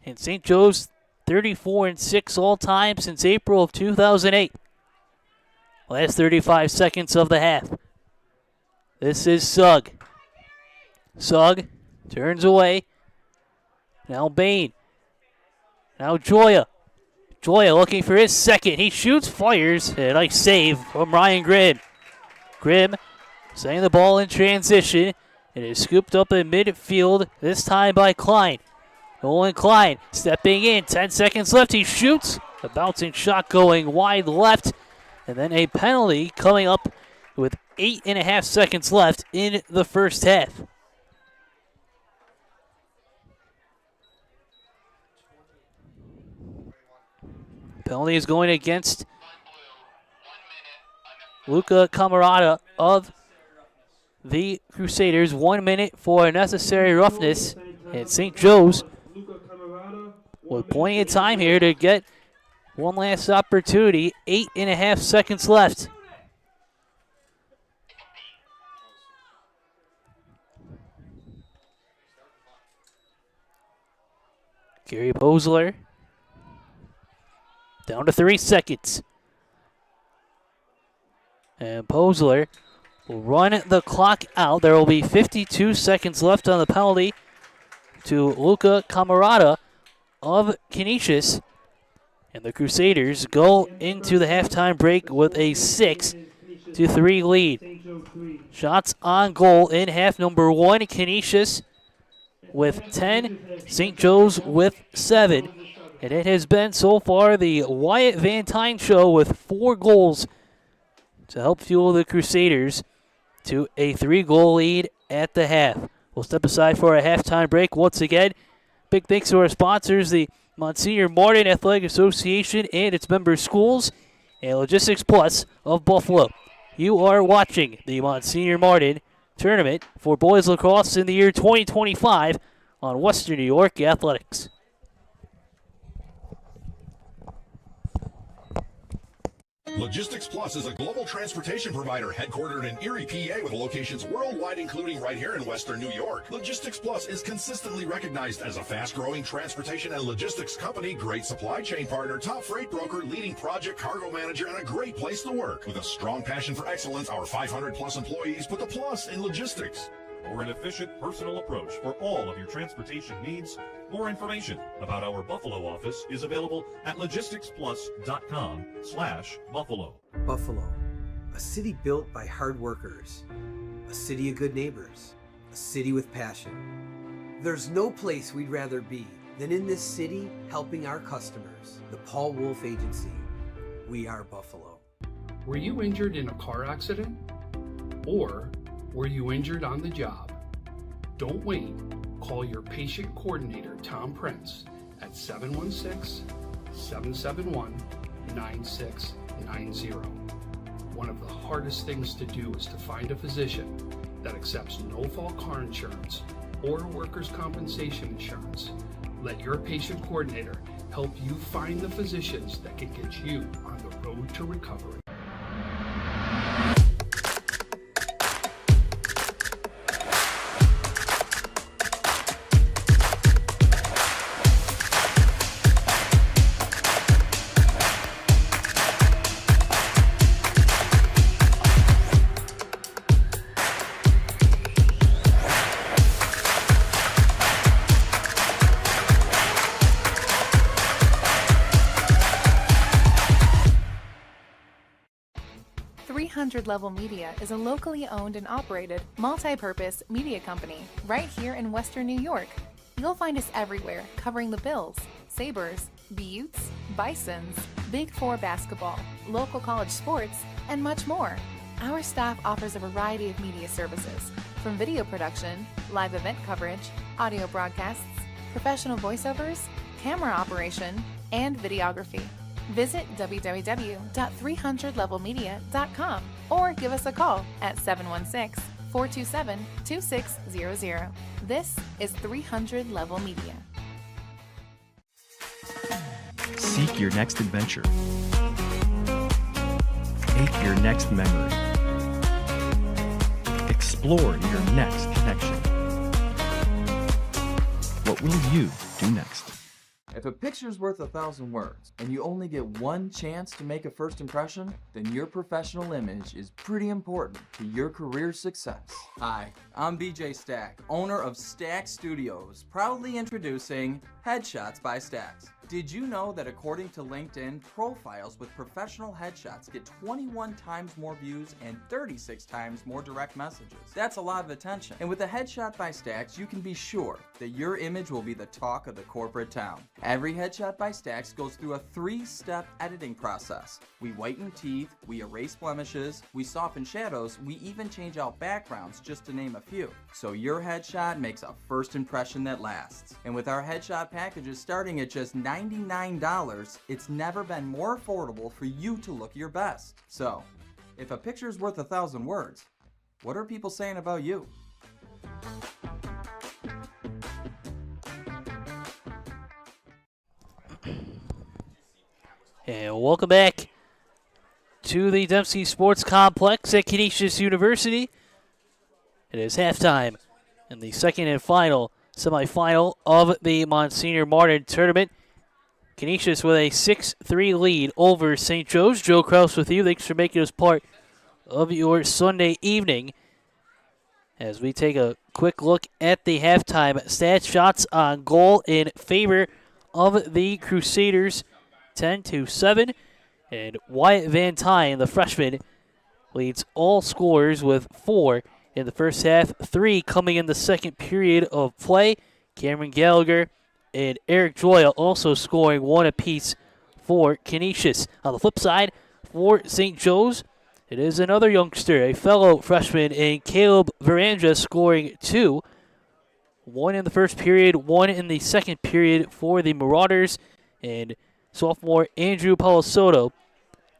And St. Joe's 34-6 all time since April of 2008. Last 35 seconds of the half. This is Sugg. Sugg turns away. Now Bain. Now Joya. Joya looking for his second. He shoots, fires, and a nice save from Ryan Grimm. Grimm setting the ball in transition. It is scooped up in midfield, this time by Klein. Nolan Klein stepping in, 10 seconds left. He shoots. A bouncing shot going wide left. And then a penalty coming up with 8.5 seconds left in the first half. Penalty is going against Luca Camarada of the Crusaders. 1 minute for unnecessary roughness. And St. Joe's with plenty of time here to get one last opportunity. 8.5 seconds left. Gary Posler down to 3 seconds. And Posler will run the clock out. There will be 52 seconds left on the penalty to Luca Camarada of Canisius. And the Crusaders go into the halftime break with a 6-3 lead. Shots on goal in half number 1, Canisius with 10, St. Joe's with 7. And it has been so far the Wyatt Van Tine show with 4 goals to help fuel the Crusaders to a 3-goal lead at the half. We'll step aside for a halftime break once again. Big thanks to our sponsors, the Monsignor Martin Athletic Association and its member schools, and Logistics Plus of Buffalo. You are watching the Monsignor Martin Tournament for boys lacrosse in the year 2025 on Western New York Athletics.
Logistics Plus is a global transportation provider headquartered in Erie, PA with locations worldwide, including right here in Western New York. Logistics Plus is consistently recognized as a fast-growing transportation and logistics company, great supply chain partner, top freight broker, leading project cargo manager, and a great place to work. With a strong passion for excellence, our 500-plus employees put the plus in logistics.
For an efficient, personal approach for all of your transportation needs, more information about our Buffalo office is available at logisticsplus.com/Buffalo.
Buffalo, a city built by hard workers, a city of good neighbors, a city with passion. There's no place we'd rather be than in this city helping our customers. The Paul Wolf Agency. We are Buffalo.
Were you injured in a car accident? Or were you injured on the job? Don't wait. Call your patient coordinator, Tom Prince, at 716-771-9690. One of the hardest things to do is to find a physician that accepts no-fault car insurance or workers' compensation insurance. Let your patient coordinator help you find the physicians that can get you on the road to recovery.
Level Media is a locally owned and operated multi-purpose media company right here in Western New York. You'll find us everywhere, covering the Bills, Sabres, Buttes, Bisons, Big Four basketball, local college sports, and much more. Our staff offers a variety of media services, from video production, live event coverage, audio broadcasts, professional voiceovers, camera operation, and videography. Visit www.300levelmedia.com or give us a call at 716-427-2600. This is 300 Level Media.
Seek your next adventure. Make your next memory. Explore your next connection. What will you do next?
If a picture's worth 1,000 words, and you only get one chance to make a first impression, then your professional image is pretty important to your career success. Hi, I'm BJ Stack, owner of Stack Studios, proudly introducing Headshots by Stacks. Did you know that according to LinkedIn, profiles with professional headshots get 21 times more views and 36 times more direct messages? That's a lot of attention. And with a Headshot by Stacks, you can be sure that your image will be the talk of the corporate town. Every Headshot by Stacks goes through a 3-step editing process. We whiten teeth, we erase blemishes, we soften shadows, we even change out backgrounds, just to name a few. So your headshot makes a first impression that lasts. And with our headshot packages starting at just $99, it's never been more affordable for you to look your best. So, if a picture's worth 1,000 words, what are people saying about you?
And welcome back to the Dempsey Sports Complex at Canisius University. It is halftime in the second and final semifinal of the Monsignor Martin tournament. Canisius with a 6-3 lead over St. Joe's. Joe Kraus with you. Thanks for making us part of your Sunday evening. As we take a quick look at the halftime stats, shots on goal in favor of the Crusaders, 10-7. And Wyatt Van Tyne, the freshman, leads all scorers with 4 in the first half, 3 coming in the second period of play. Cameron Gallagher and Eric Joya also scoring 1 apiece for Canisius. On the flip side, for St. Joe's, it is another youngster, a fellow freshman, in Caleb Veranja, scoring 2. 1 in the first period, 1 in the second period for the Marauders. And sophomore Andrew Palasoto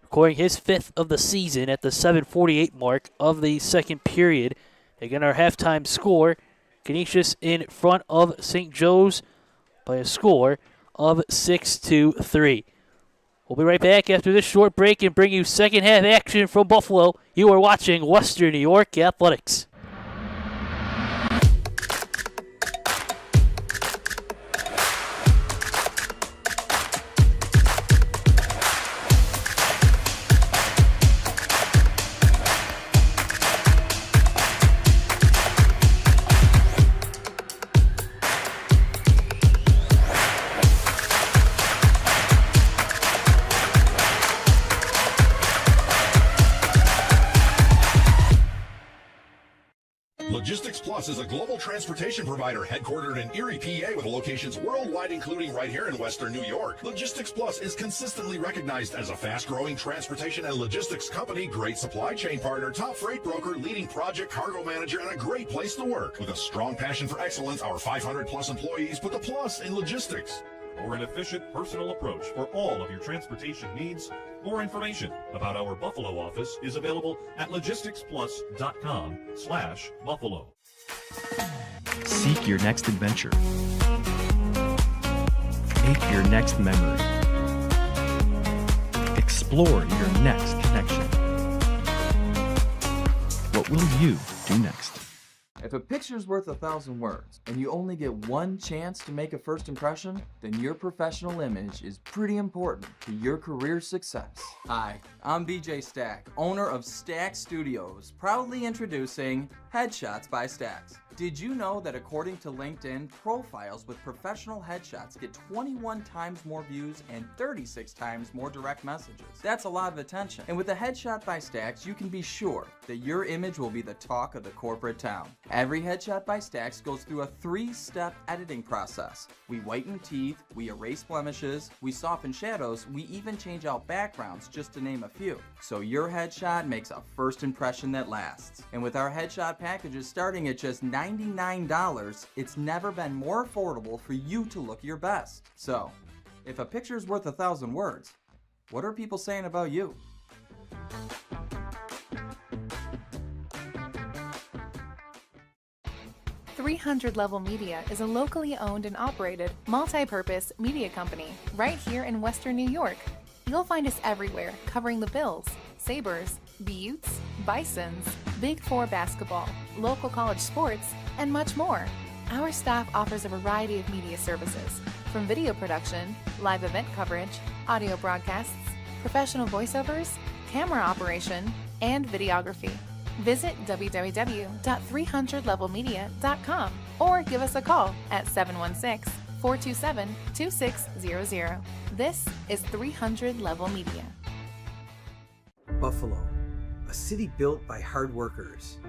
recording his 5th of the season at the 7:48 mark of the second period. Again, our halftime score, Canisius in front of St. Joe's by a score of 6-3. We'll be right back after this short break and bring you second half action from Buffalo. You are watching Western New York Athletics.
Logistics Plus is a global transportation provider headquartered in Erie, PA, with locations worldwide, including right here in Western New York. Logistics Plus is consistently recognized as a fast-growing transportation and logistics company, great supply chain partner, top freight broker, leading project cargo manager, and a great place to work. With a strong passion for excellence, our 500-plus employees put the plus in logistics.
For an efficient, personal approach for all of your transportation needs, more information about our Buffalo office is available at logisticsplus.com/Buffalo.
Seek your next adventure. Make your next memory. Explore your next connection. What will you do next?
If a picture's worth 1,000 words, and you only get one chance to make a first impression, then your professional image is pretty important to your career success. Hi, I'm BJ Stack, owner of Stack Studios, proudly introducing Headshots by Stacks. Did you know that according to LinkedIn, profiles with professional headshots get 21 times more views and 36 times more direct messages? That's a lot of attention. And with a Headshot by Stacks, you can be sure that your image will be the talk of the corporate town. Every headshot by Stax goes through a 3-step editing process. We whiten teeth, we erase blemishes, we soften shadows, we even change out backgrounds, just to name a few. So your headshot makes a first impression that lasts. And with our headshot packages starting at just $99, it's never been more affordable for you to look your best. So, if a picture's worth 1,000 words, what are people saying about you?
.300 Level Media is a locally owned and operated, multi-purpose media company right here in Western New York. You'll find us everywhere, covering the Bills, Sabres, Buttes, Bisons, Big Four basketball, local college sports, and much more. Our staff offers a variety of media services, from video production, live event coverage, audio broadcasts, professional voiceovers, camera operation, and videography. Visit www.300levelmedia.com or give us a call at 716-427-2600. This is 300 Level Media.
Buffalo, a city built by hard workers,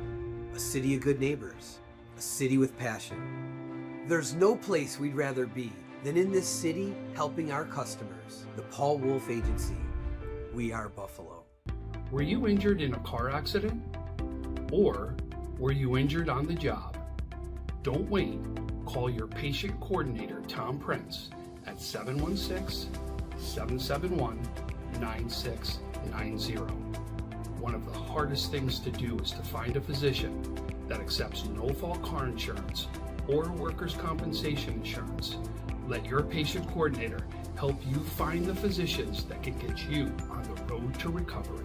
a city of good neighbors, a city with passion. There's no place we'd rather be than in this city helping our customers. The Paul Wolf Agency. We are Buffalo.
Were you injured in a car accident? Or were you injured on the job? Don't wait. Call your patient coordinator, Tom Prince, at 716-771-9690. One of the hardest things to do is to find a physician that accepts no-fault car insurance or workers' compensation insurance. Let your patient coordinator help you find the physicians that can get you on the road to recovery.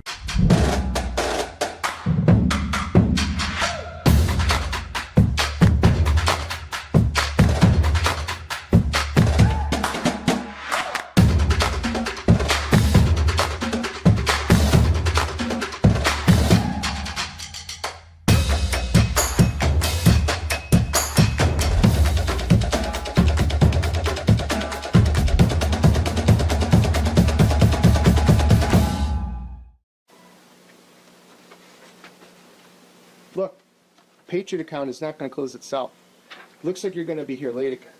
Look, Patriot account is not going to close itself. Looks like you're going to be here late again.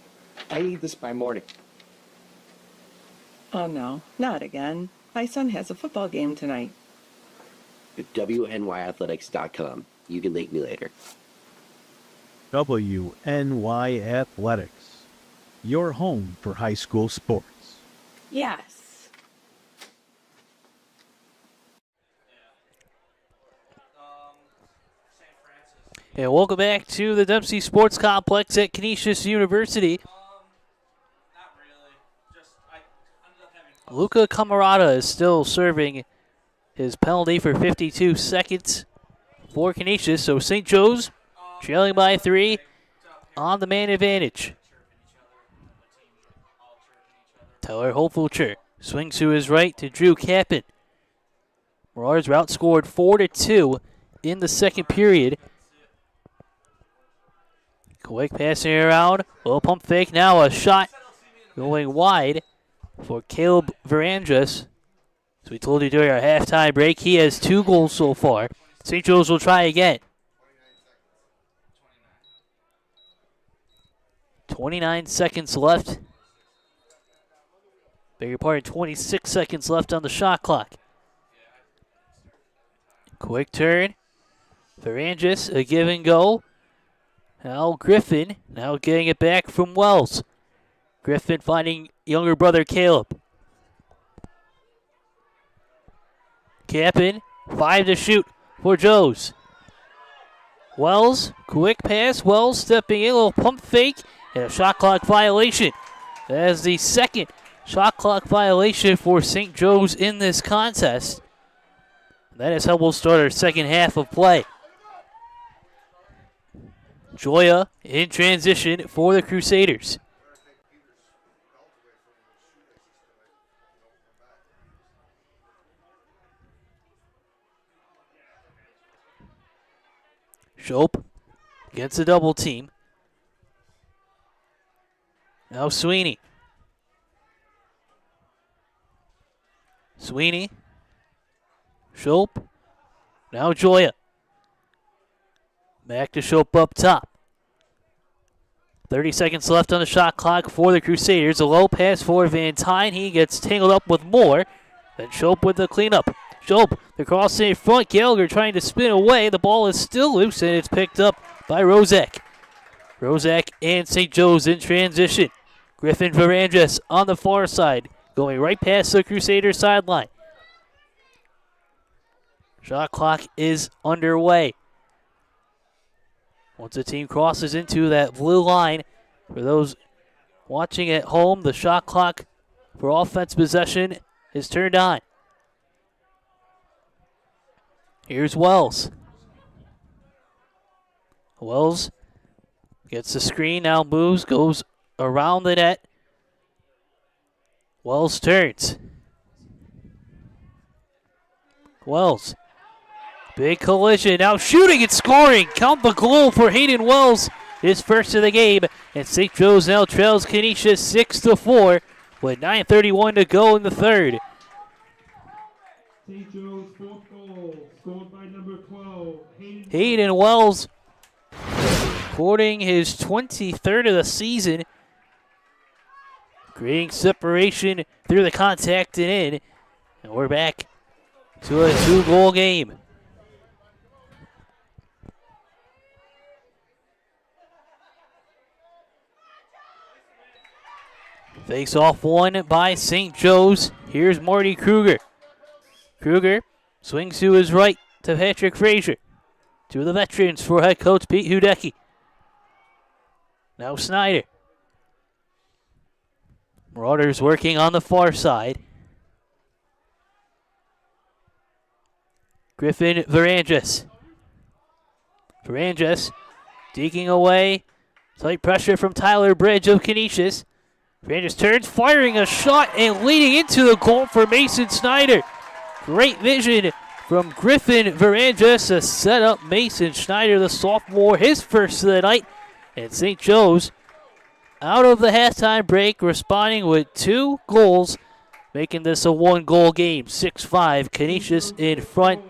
I need this by morning.
Oh no, not again. My son has a football game tonight.
WNYathletics.com. You can link me later.
WNY Athletics, your home for high school sports.
Yes.
And welcome back to the Dempsey Sports Complex at Canisius University. Luca Camarada is still serving his penalty for 52 seconds for Canisius. So St. Joe's trailing by 3 on the man advantage. Tyler Hopefulcher swings to his right to Drew Kappen. Marauders were outscored 4-2 in the second period. Quick passing around, little pump fake, now a shot going wide for Caleb Varanjas. As we told you during our halftime break, he has 2 goals so far. St. Joe's will try again. 29 seconds left. Beg your pardon, 26 seconds left on the shot clock. Quick turn. Varanjas, a give and go. Now Griffin, now getting it back from Wells. Griffin finding younger brother Caleb. Kappen, 5 to shoot for Joes. Wells, quick pass. Wells stepping in, a little pump fake, and a shot clock violation. That is the second shot clock violation for St. Joe's in this contest. That is how we'll start our second half of play. Joya in transition for the Crusaders. Shope gets a double team. Now Sweeney. Sweeney. Shope. Now Joya. Back to Shope up top. 30 seconds left on the shot clock for the Crusaders. A low pass for Van Tine. He gets tangled up with Moore. Then Shope with the cleanup. Shope, the cross in front. Gallagher trying to spin away. The ball is still loose, and it's picked up by Rozak. Rozak and St. Joe's in transition. Griffin Varandres on the far side, going right past the Crusaders sideline. Shot clock is underway. Once the team crosses into that blue line, for those watching at home, the shot clock for offense possession is turned on. Here's Wells. Wells gets the screen, now moves, goes around the net. Wells turns. Wells. Big collision, now shooting and scoring. Count the goal for Hayden Wells, his first of the game. And St. Joe's now trails Canisius 6-4 with 9:31 to go in the third.
St. Joe's fourth goal, scored by number 12,
Hayden Wells, recording his 23rd of the season. Creating separation through the contact and in. And we're back to a 2-goal game. Face off one by St. Joe's. Here's Marty Kruger. Kruger swings to his right to Patrick Frazier. Two of the veterans for head coach Pete Hudecki. Now Snyder. Marauders working on the far side. Griffin Varandres. Varandres digging away. Tight pressure from Tyler Bridge of Canisius. Varandres turns, firing a shot and leading into the goal for Mason Snyder. Great vision from Griffin Varandres to set up Mason Schneider, the sophomore, his first of the night. And St. Joe's out of the halftime break, responding with 2 goals, making this a 1-goal game. 6-5, Canisius in front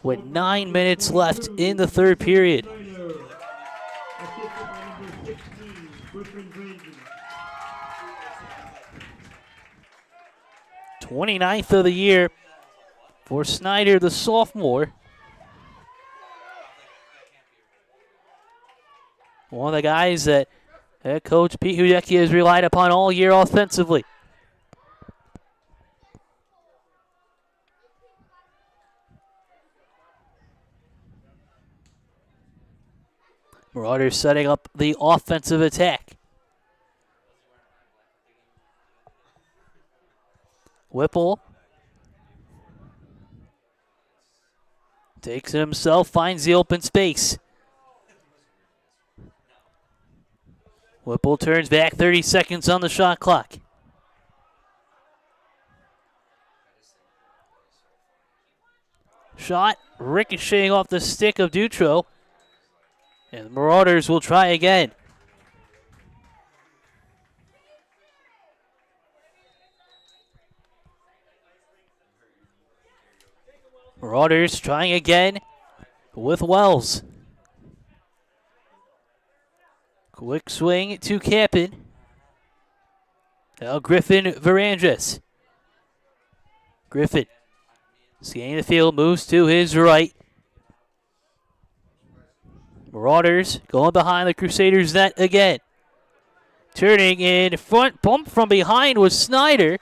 with 9 minutes left in the third period. 29th of the year for Snyder, the sophomore. One of the guys that head coach Pete Hudecki has relied upon all year offensively. Marauders setting up the offensive attack. Whipple takes it himself, finds the open space. Whipple turns back, 30 seconds on the shot clock. Shot ricocheting off the stick of Dutro. And the Marauders will try again. Marauders trying again with Wells. Quick swing to Capin. Now Griffin Varandres. Griffin scanning the field, moves to his right. Marauders going behind the Crusaders net again. Turning in front, bump from behind was Snyder,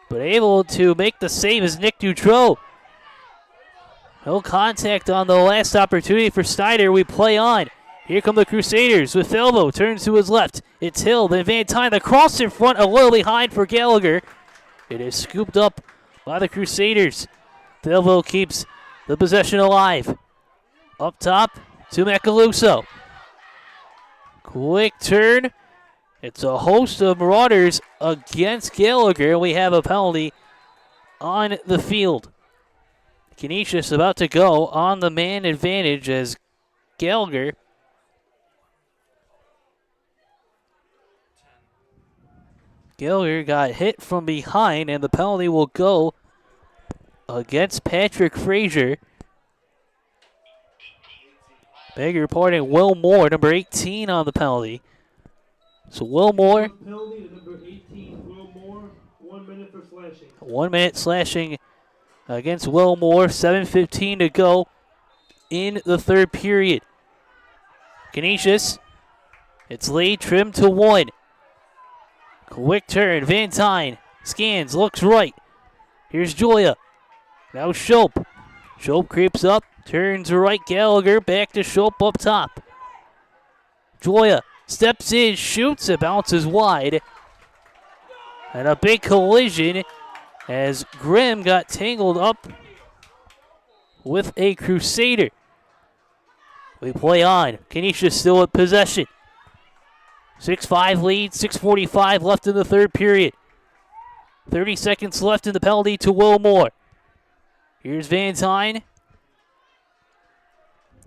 but able to make the save is Nick Dutro. No contact on the last opportunity for Snyder. We play on. Here come the Crusaders with Thelbo. Turns to his left. It's Hill, then Van Tine. The cross in front, a little behind for Gallagher. It is scooped up by the Crusaders. Thelbo keeps the possession alive. Up top to Macaluso. Quick turn. It's a host of Marauders against Gallagher. We have a penalty on the field. Canisius about to go on the man advantage as Gallagher got hit from behind, and the penalty will go against Patrick Frazier. Beg your pardon, Will Moore, number 18 on the penalty. So Will Moore.
Penalty to number 18, Will Moore, 1 minute for slashing.
1 minute slashing against Will Moore. 7:15 to go in the third period. Canisius, it's lead trimmed to 1. Quick turn, Van Tine scans, looks right. Here's Joya. Now Shope. Shope creeps up, turns right. Gallagher back to Shope up top. Joya steps in, shoots, it bounces wide. And a big collision as Grimm got tangled up with a Crusader. We play on. Canisius still with possession. 6-5 lead, 6:45 left in the third period. 30 seconds left in the penalty to Will Moore. Here's Van Tine.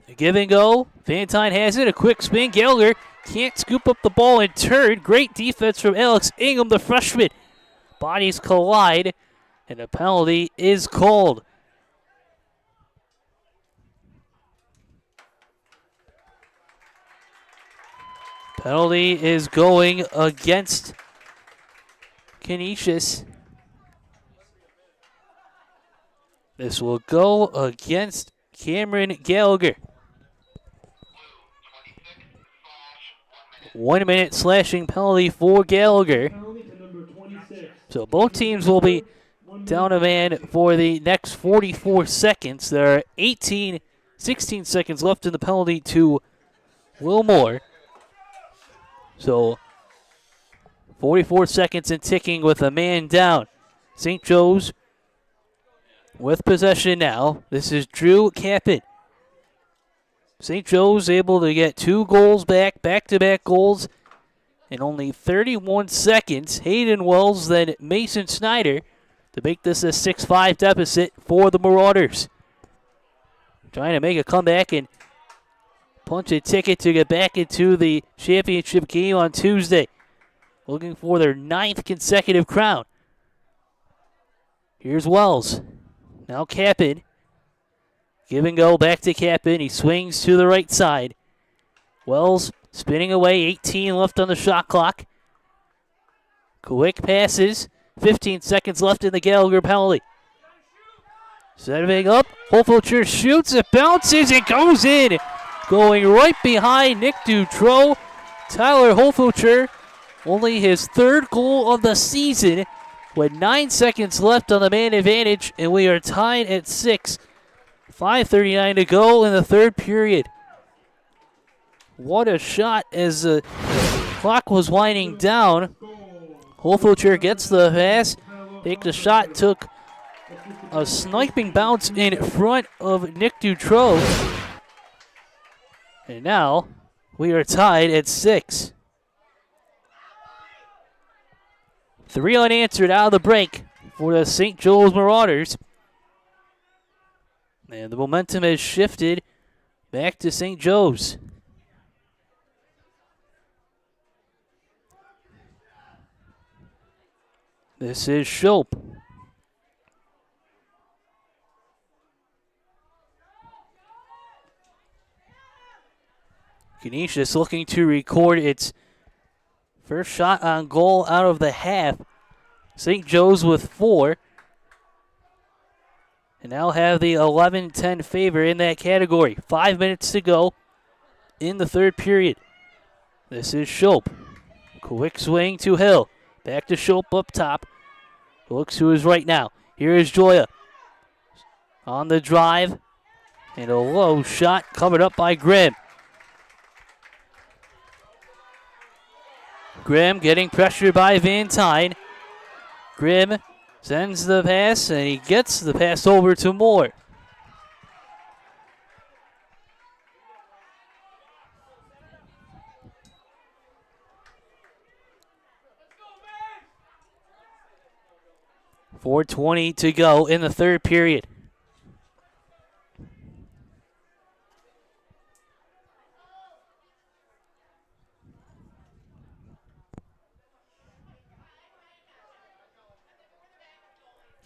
A give and go. Van Tine has it. A quick spin. Gallagher can't scoop up the ball and turn. Great defense from Alex Ingham, the freshman. Bodies collide, and a penalty is called. Penalty is going against Canisius. This will go against Cameron Gallagher. 1 minute slashing penalty for Gallagher. So both teams will be down a man for the next 44 seconds. There are 16 seconds left in the penalty to Will Moore. So 44 seconds and ticking with a man down. St. Joe's with possession now. This is Drew Capin. St. Joe's able to get 2 goals back-to-back goals in only 31 seconds. Hayden Wells, then Mason Snyder to make this a 6-5 deficit for the Marauders. Trying to make a comeback and punch a ticket to get back into the championship game on Tuesday. Looking for their 9th consecutive crown. Here's Wells. Now Capin. Give and go back to Capin. He swings to the right side. Wells spinning away. 18 left on the shot clock. Quick passes. 15 seconds left in the Gallagher penalty. Setting up. Holfilcher shoots. It bounces. It goes in. Going right behind Nick Dutro. Tyler Holfilcher, only his 3rd goal of the season with 9 seconds left on the man advantage, and we are tied at 6. 5:39 to go in the third period. What a shot as the clock was winding down. Holfilcher gets the pass, takes a shot, took a sniping bounce in front of Nick Dutro. And now we are tied at 6. 3 unanswered out of the break for the St. Joe's Marauders. And the momentum has shifted back to St. Joe's. This is Shope. Canisius looking to record its first shot on goal out of the half. St. Joe's with 4. And now have the 11-10 favor in that category. 5 minutes to go in the third period. This is Shope. Quick swing to Hill. Back to Shope up top. Looks to his right now. Here is Joya. On the drive. And a low shot covered up by Grimm. Grimm getting pressured by Van Tine. Grimm sends the pass, and he gets the pass over to Moore. .420 to go in the third period.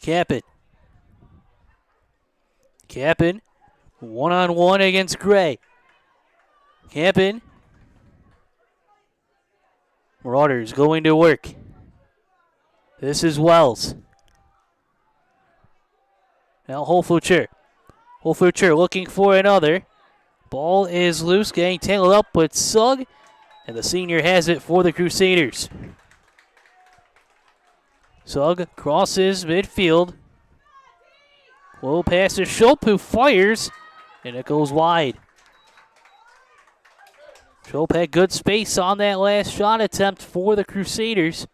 Capin. Capin, one-on-one against Gray. Campen. Marauders going to work. This is Wells. Now Holfucher. Holfucher looking for another. Ball is loose, getting tangled up with Sugg, and the senior has it for the Crusaders. Sugg crosses midfield. Low pass to Schulp, who fires, and it goes wide. Schulp had good space on that last shot attempt for the Crusaders.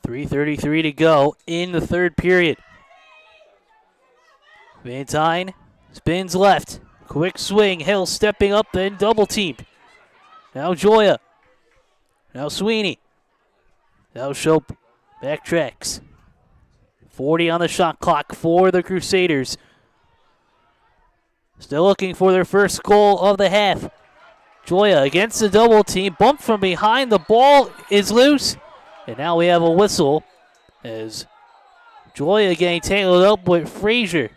.333 to go in the third period. Van Tine spins left. Quick swing. Hill stepping up, then double teamed. Now Joya. Now Sweeney. Now Shope backtracks. 40 on the shot clock for the Crusaders. Still looking for their first goal of the half. Joya against the double team. Bump from behind. The ball is loose. And now we have a whistle as Joya getting tangled up with Frazier.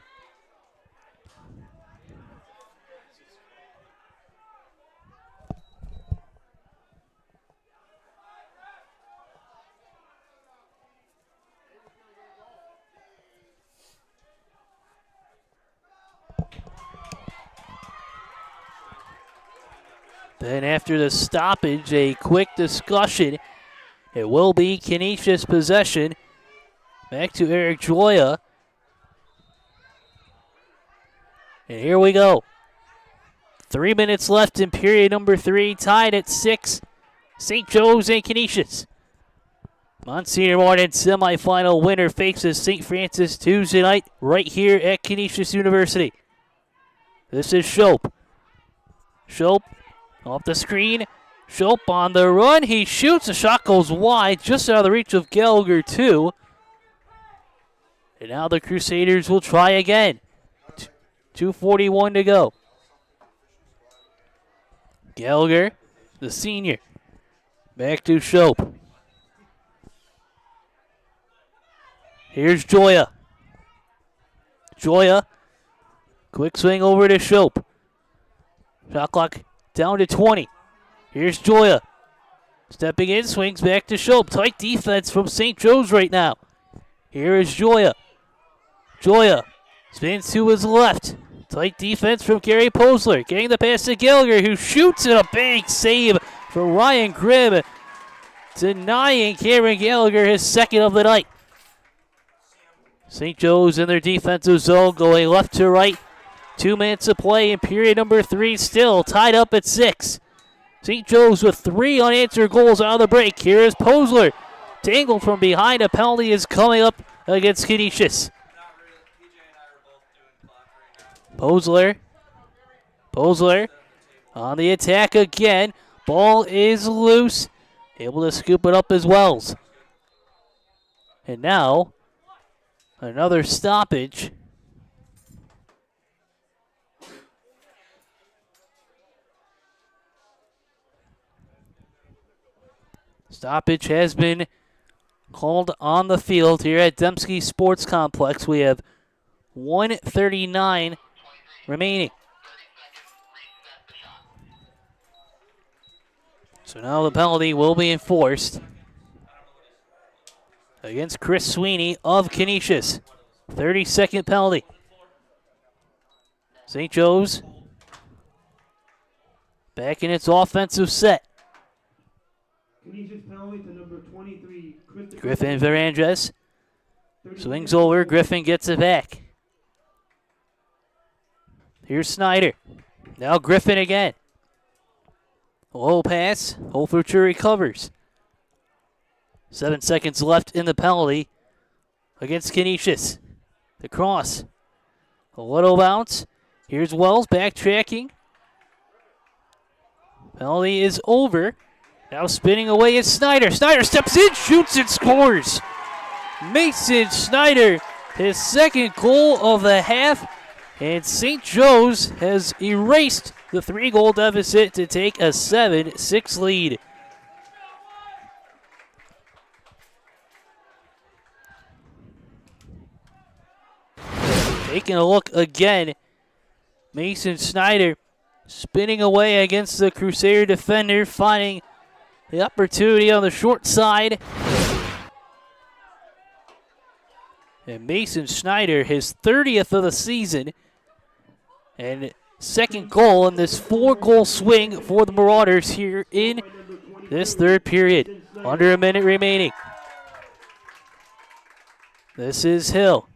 Then after the stoppage, a quick discussion. It will be Canisius possession. Back to Eric Joya. And here we go. 3 minutes left in period number 3. Tied at 6. St. Joe's and Canisius. Monsignor Martin semifinal winner faces St. Francis Tuesday night right here at Canisius University. This is Shope. Shope off the screen. Shope on the run. He shoots. The shot goes wide, just out of the reach of Gallagher, too. And now the Crusaders will try again. 2:41 to go. Gallagher, the senior. Back to Shope. Here's Joya. Joya. Quick swing over to Shope. Shot clock down to 20. Here's Joya. Stepping in, swings back to Shope. Tight defense from St. Joe's right now. Here is Joya. Joya spins to his left. Tight defense from Gary Posler. Getting the pass to Gallagher, who shoots at a big save from Ryan Grimm. Denying Cameron Gallagher his second of the night. St. Joe's in their defensive zone going left to right. 2 minutes of play in period number 3, still tied up at 6. St. Joe's with 3 unanswered goals out of the break. Here is Posler. Tangled from behind. A penalty is coming up against Canisius. Posler on the attack again. Ball is loose. Able to scoop it up as Wells. And now, another stoppage. Stoppage has been called on the field here at Dembski Sports Complex. We have 1:39 remaining. So now the penalty will be enforced against Chris Sweeney of Canisius. 30-second penalty. St. Joe's back in its offensive set.
Canisius penalty to number 23,
Griffin Varandres swings over. Griffin gets it back. Here's Snyder. Now Griffin again. Low pass. Holfucher recovers. 7 seconds left in the penalty against Canisius. The cross. A little bounce. Here's Wells backtracking. Penalty is over. Now spinning away is Snyder. Snyder steps in, shoots, and scores. Mason Snyder, his second goal of the half. And St. Joe's has erased the 3-goal deficit to take a 7-6 lead. Taking a look again, Mason Snyder spinning away against the Crusader defender, finding the opportunity on the short side. And Mason Snyder, his 30th of the season, and second goal in this 4-goal swing for the Marauders here in this third period. Under a minute remaining. This is Hill.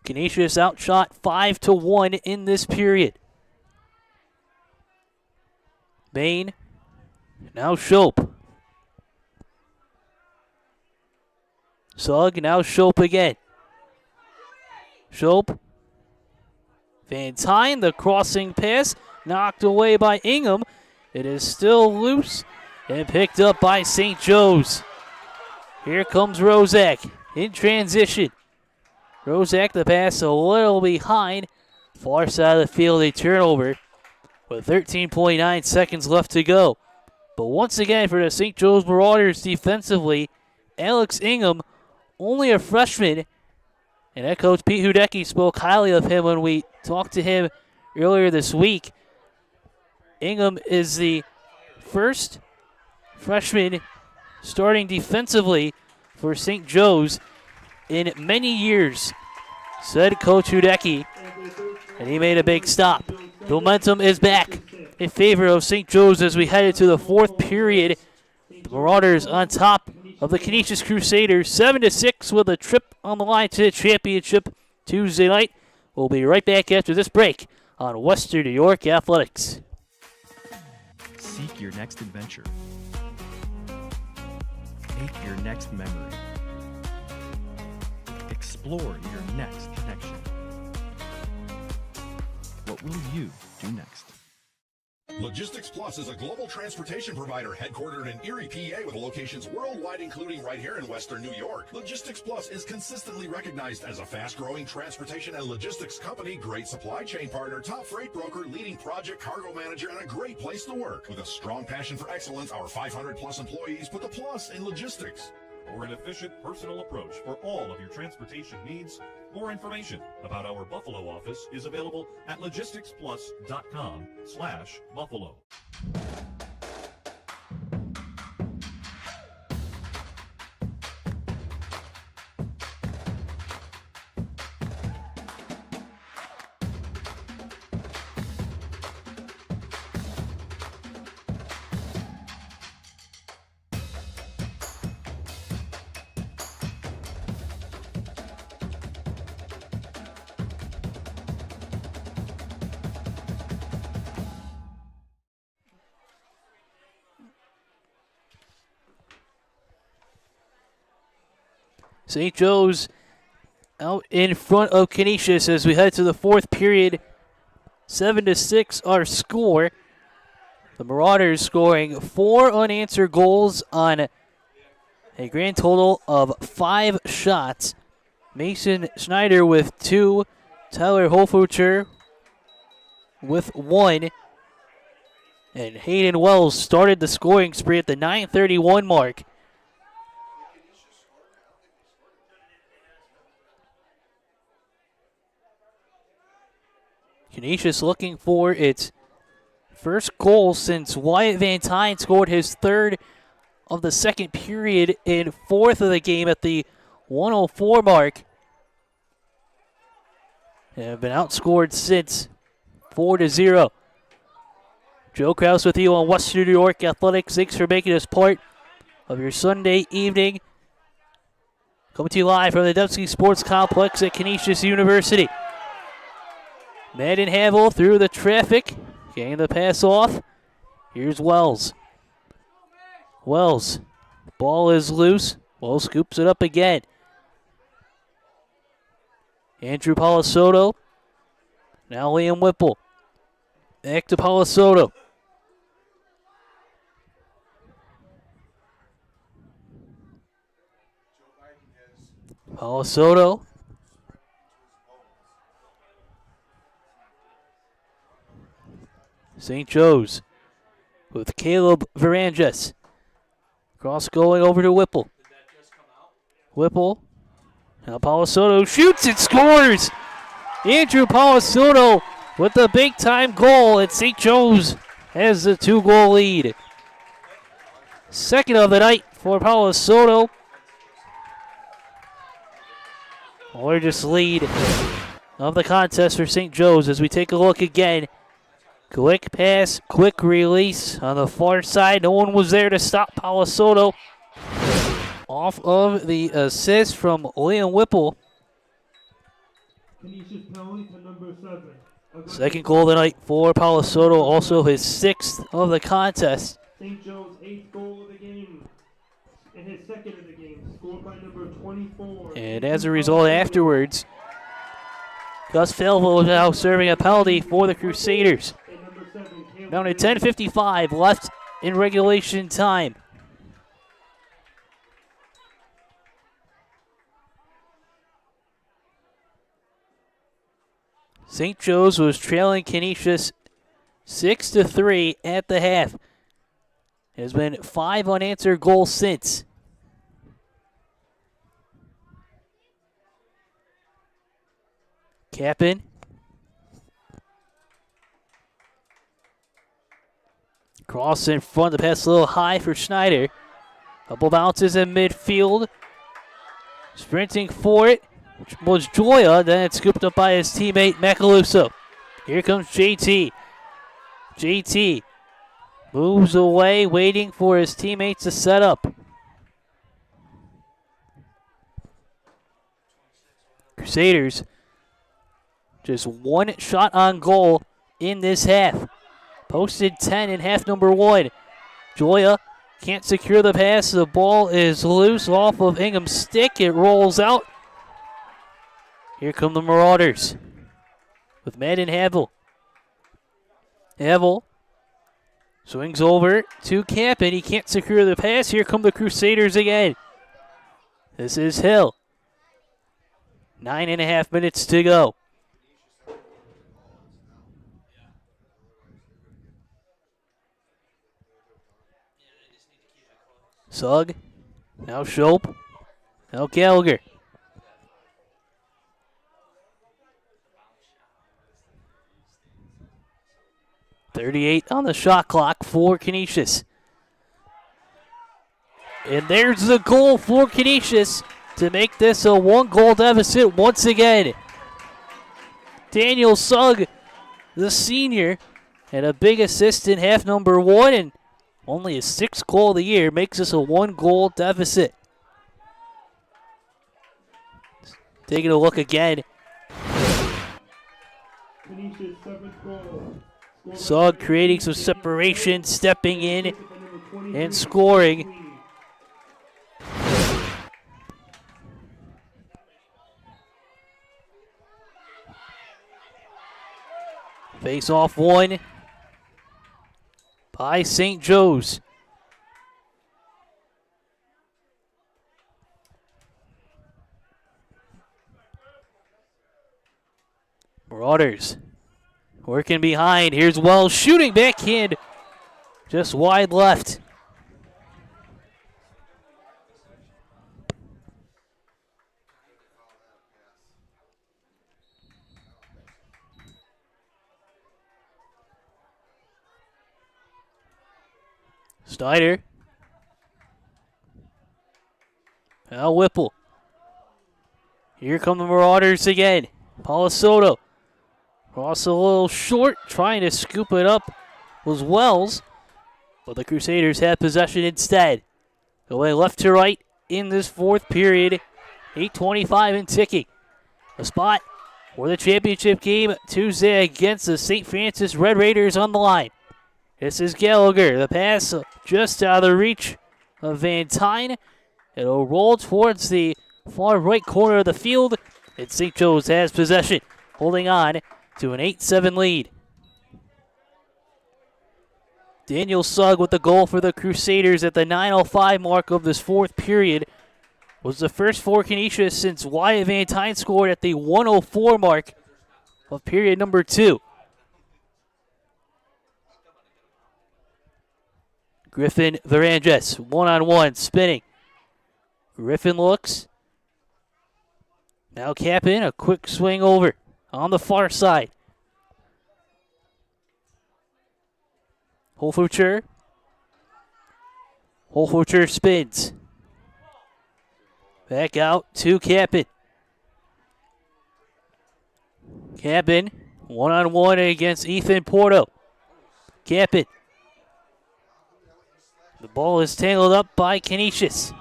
Canisius outshot 5-1 in this period. Bain, now Shope. Sugg, now Shope again. Shope. Van Tine, the crossing pass, knocked away by Ingham. It is still loose and picked up by St. Joe's. Here comes Rozak in transition. Rozak, the pass a little behind. Far side of the field, a turnover with 13.9 seconds left to go. But once again, for the St. Joe's Marauders defensively, Alex Ingham, only a freshman, and head coach Pete Hudecki spoke highly of him when we talked to him earlier this week. Ingham is the first freshman starting defensively for St. Joe's in many years, said Coach Hudecki, and he made a big stop. The momentum is back in favor of St. Joe's as we head into the fourth period. The Marauders on top of the Canisius Crusaders, 7-6 with a trip on the line to the championship Tuesday night. We'll be right back after this break on Western New York Athletics.
Seek your next adventure. Make your next memory. Explore your next connection. What will you do next?
Logistics Plus is a global transportation provider headquartered in Erie, PA, with locations worldwide, including right here in Western New York. Logistics Plus is consistently recognized as a fast-growing transportation and logistics company, great supply chain partner, top freight broker, leading project cargo manager, and a great place to work. With a strong passion for excellence, our 500-plus employees put the plus in logistics.
For an efficient, personal approach for all of your transportation needs, more information about our Buffalo office is available at logisticsplus.com/Buffalo.
St. Joe's out in front of Canisius as we head to the fourth period. 7-6 our score. The Marauders scoring 4 unanswered goals on a grand total of 5 shots. Mason Schneider with 2, Tyler Hofucher with 1, and Hayden Wells started the scoring spree at the 9:31 mark. Canisius looking for its first goal since Wyatt Van Tine scored his 3rd of the second period and 4th of the game at the 1:04 mark. They have been outscored since 4-0. Joe Kraus with you on Western New York Athletics. Thanks for making us part of your Sunday evening. Coming to you live from the Dubsky Sports Complex at Canisius University. Madden Havel through the traffic, getting the pass off. Here's Wells. Wells, ball is loose. Wells scoops it up again. Andrew Palasoto. Now Liam Whipple. Back to Palasoto. Palasoto. St. Joe's with Caleb Varanges. Cross going over to Whipple. Whipple. Now Palasoto shoots and scores. Andrew Palasoto with the big time goal, and St. Joe's has the 2-goal lead. Second of the night for Palasoto. Largest lead of the contest for St. Joe's as we take a look again. Quick pass, quick release on the far side. No one was there to stop Palasoto. Off of the assist from Liam Whipple.
Canisius penalty to number 7.
Second goal of the night for Palasoto, also his 6th of the contest.
St. Joe's 8th goal of the game, and his 2nd of the game, scored by number 24.
And as a result, afterwards, Gus Falvo is now serving a penalty for the Crusaders. Down to 10:55 left in regulation time. St. Joe's was trailing Canisius 6-3 at the half. There's been 5 unanswered goals since. Capin. Cross in front, the pass a little high for Schneider. Couple bounces in midfield. Sprinting for it was Joya, then it's scooped up by his teammate Macaluso. Here comes JT. JT moves away, waiting for his teammates to set up. Crusaders just 1 shot on goal in this half. Posted 10 in half number 1. Joya can't secure the pass. The ball is loose off of Ingham's stick. It rolls out. Here come the Marauders with Madden Havel. Havel swings over to Capin. He can't secure the pass. Here come the Crusaders again. This is Hill. 9.5 minutes to go. Sugg. Now Shope. Now Gallagher. .38 on the shot clock for Canisius. And there's the goal for Canisius to make this a 1-goal deficit once again. Daniel Sugg, the senior, had a big assist in half number 1, and only his 6th goal of the year makes this a 1-goal deficit. Taking a look again.
Canisius 7th goal.
Sugg creating some separation, stepping in and scoring. Face off 1 by St. Joe's. Marauders working behind. Here's Wells shooting backhand. Just wide left. Snyder. Now Whipple. Here come the Marauders again. Palasoto. Cross a little short, trying to scoop it up was Wells, but the Crusaders had possession instead. Going left to right in this 4th period, 8:25 and ticking. A spot for the championship game Tuesday against the St. Francis Red Raiders on the line. This is Gallagher. The pass just out of the reach of Van Tyne. It'll roll towards the far right corner of the field, and St. Joe's has possession, holding on to an 8-7 lead. Daniel Sugg with the goal for the Crusaders at the 9:05 mark of this 4th period. was the first for Canisius since Wyatt Van Tyne scored at the 1:04 mark of period number 2. Griffin Varanges, one-on-one, spinning. Griffin looks. Now cap in, a quick swing over on the far side. Holfucher. Holfucher spins. Back out to Capin. Capin, one-on-one against Ethan Porto. Capin. The ball is tangled up by Canisius.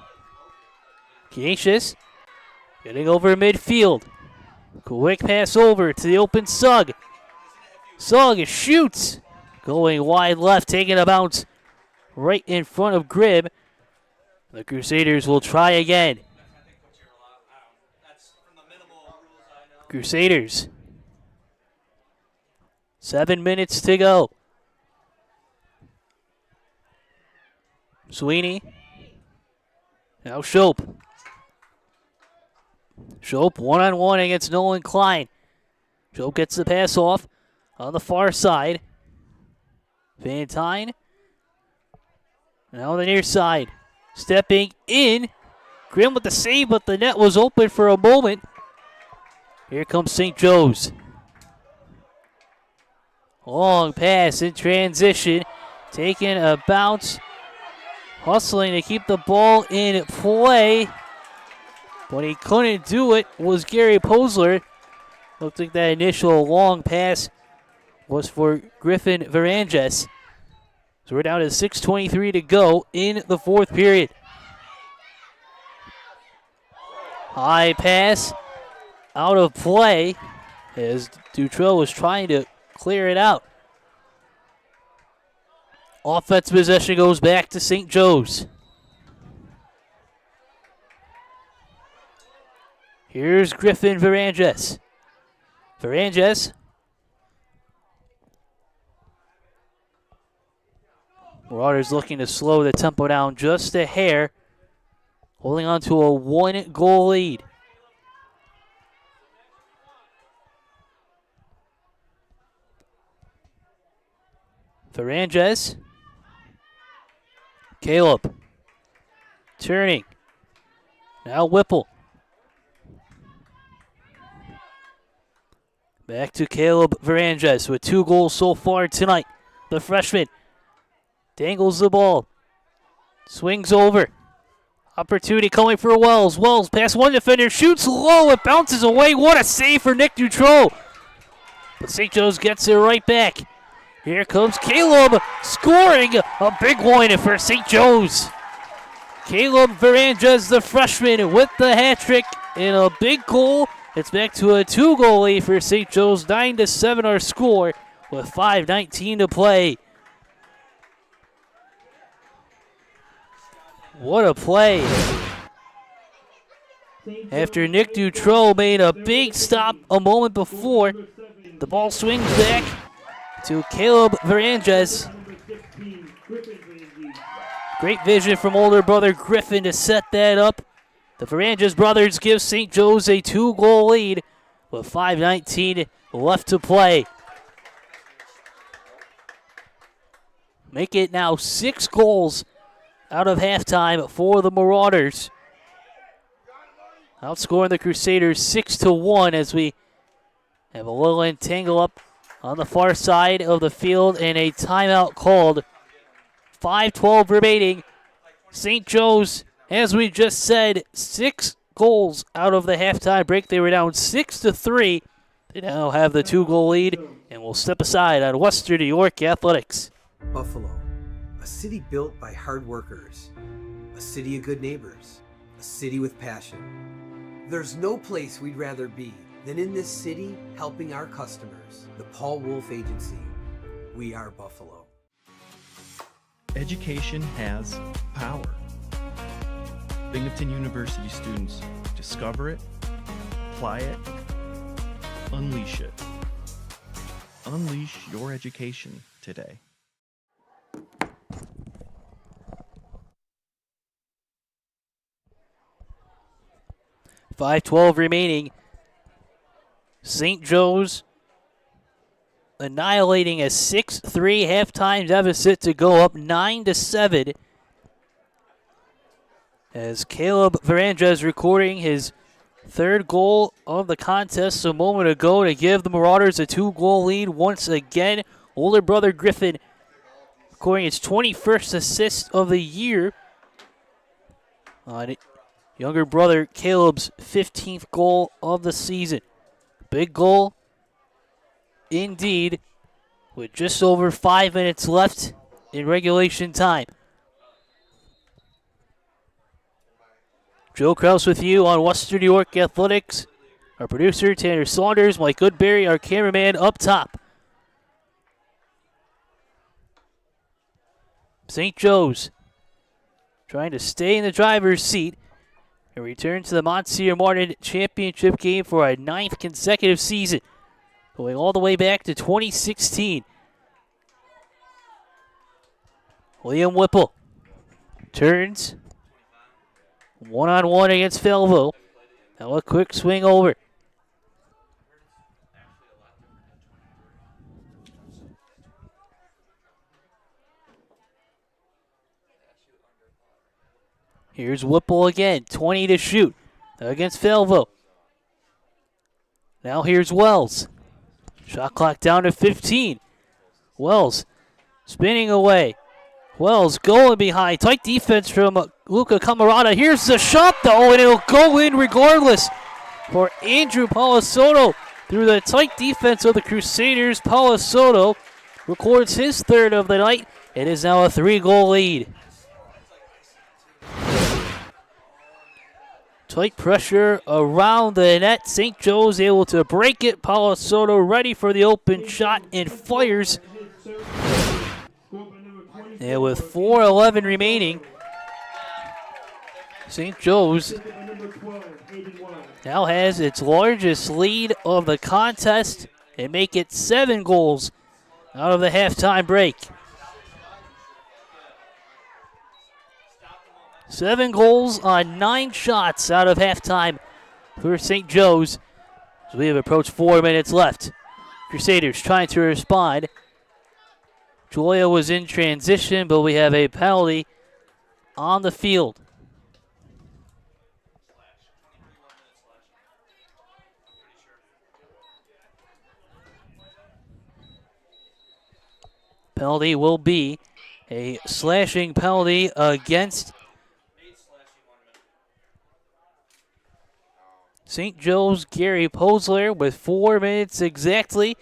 Canisius getting over midfield. Quick pass over to the open Sugg. Sugg shoots. Going wide left, taking a bounce right in front of Gribb. The Crusaders will try again. Crusaders. 7 minutes to go. Sweeney. Now Shope. Shope one-on-one against Nolan Klein. Shope gets the pass off on the far side. Van Tyne. Now on the near side. Stepping in. Grimm with the save, but the net was open for a moment. Here comes St. Joe's. Long pass in transition. Taking a bounce. Hustling to keep the ball in play. But he couldn't do it was Gary Posler. Looked like that initial long pass was for Griffin Varanges. So we're down to 6:23 to go in the fourth period. High pass out of play as Dutrell was trying to clear it out. Offensive possession goes back to St. Joe's. Here's Griffin Varanges. Varanges. Marauders looking to slow the tempo down just a hair. Holding on to a 1-goal lead. Varanges. Caleb. Turning. Now Whipple. Back to Caleb Varanges with 2 goals so far tonight. The freshman dangles the ball. Swings over. Opportunity coming for Wells. Wells past one defender. Shoots low. It bounces away. What a save for Nick Dutrow. But St. Joe's gets it right back. Here comes Caleb scoring a big one for St. Joe's. Caleb Varanges, the freshman, with the hat trick and a big goal. It's back to a 2-goal lead for St. Joe's. 9-7 our score with 5:19 to play. What a play. After Nick Dutrow made a big stop a moment before, the ball swings back to Caleb Varanges. Great vision from older brother Griffin to set that up. The Varanges brothers give St. Joe's a 2-goal lead with 5:19 left to play. Make it now 6 goals out of halftime for the Marauders. Outscoring the Crusaders 6-1 as we have a little entangle up on the far side of the field and a timeout called. 5:12 remaining. St. Joe's, as we just said, 6 goals out of the halftime break. They were down 6-3. They now have the 2-goal lead and will step aside on Western New York Athletics.
Buffalo, a city built by hard workers, a city of good neighbors, a city with passion. There's no place we'd rather be than in this city helping our customers. The Paul Wolf Agency. We are Buffalo.
Education has power. Binghamton University students discover it, apply it, unleash it. Unleash your education today.
5:12 remaining. St. Joe's annihilating a 6-3 halftime deficit to go up 9-7. As Caleb Varandrez recording his third goal of the contest a moment ago to give the Marauders a 2-goal lead once again. Older brother Griffin recording his 21st assist of the year on younger brother Caleb's 15th goal of the season. Big goal indeed, with just over 5 minutes left in regulation time. Joe Kraus with you on Western New York Athletics. Our producer, Tanner Saunders, Mike Goodberry, our cameraman up top. St. Joe's trying to stay in the driver's seat and return to the Monsieur Martin Championship game for a 9th consecutive season, going all the way back to 2016. William Whipple turns one-on-one against Felvo. Now a quick swing over. Here's Whipple again, 20 to shoot against Felvo. Now here's Wells. Shot clock down to 15. Wells spinning away. Wells going behind. Tight defense from Luca Camarada. Here's the shot, though, and it'll go in regardless for Andrew Palasoto. Through the tight defense of the Crusaders, Palasoto records his third of the night. It is now a 3-goal lead. Tight pressure around the net. St. Joe's able to break it. Palasoto ready for the open shot and fires. And with 4:11 remaining, St. Joe's now has its largest lead of the contest and make it 7 goals out of the halftime break. 7 goals on 9 shots out of halftime for St. Joe's. As we have approached 4 minutes left. Crusaders trying to respond. Julia was in transition, but we have a penalty on the field. Penalty will be a slashing penalty against St. Joe's Gary Posler with 4 minutes exactly.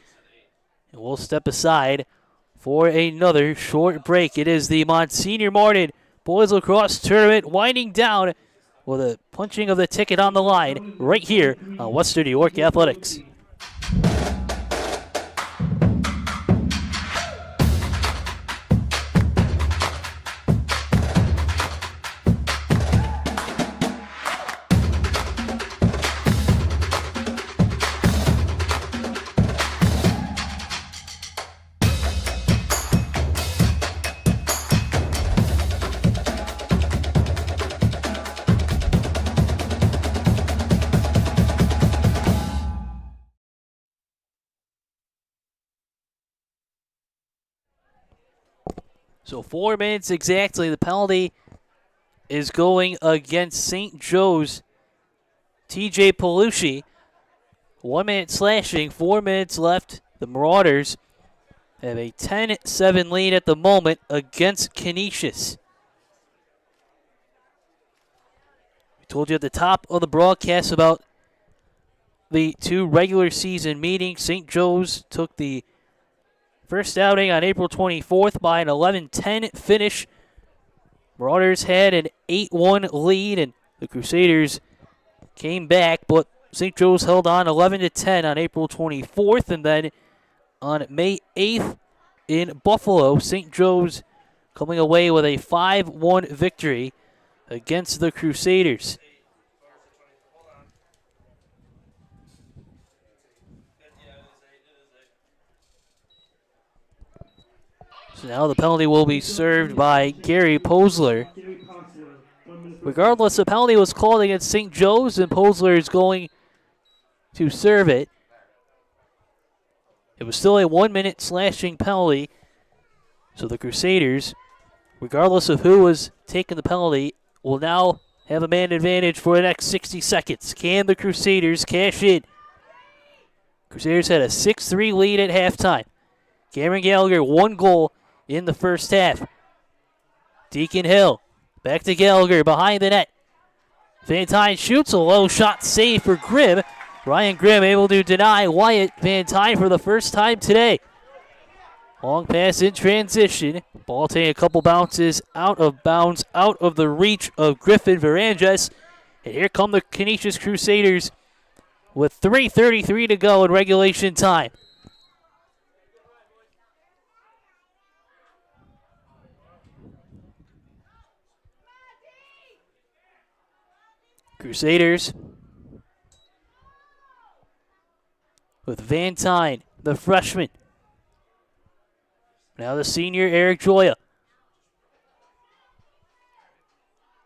And we'll step aside for another short break. It is the Monsignor Martin Boys Lacrosse Tournament winding down with a punching of the ticket on the line right here on Western New York Athletics. So 4 minutes exactly. The penalty is going against St. Joe's TJ Palucci. 1 minute slashing, 4 minutes left. The Marauders have a 10-7 lead at the moment against Canisius. We told you at the top of the broadcast about the 2 regular season meetings. St. Joe's took the first outing on April 24th by an 11-10 finish. Marauders had an 8-1 lead, and the Crusaders came back, but St. Joe's held on 11-10 on April 24th, and then on May 8th in Buffalo, St. Joe's coming away with a 5-1 victory against the Crusaders. So now the penalty will be served by Gary Posler. Regardless, the penalty was called against St. Joe's, and Posler is going to serve it. It was still a 1-minute slashing penalty. So the Crusaders, regardless of who was taking the penalty, will now have a man advantage for the next 60 seconds. Can the Crusaders cash in? Crusaders had a 6-3 lead at halftime. Cameron Gallagher, 1 goal in the first half. Deacon Hill, back to Gallagher, behind the net. Van Tine shoots, a low shot save for Grimm. Ryan Grimm able to deny Wyatt Van Tine for the first time today. Long pass in transition. Ball taking a couple bounces out of bounds, out of the reach of Griffin Varanges. And here come the Canisius Crusaders with 3:33 to go in regulation time. Crusaders with Van Tine, the freshman. Now the senior, Eric Joya.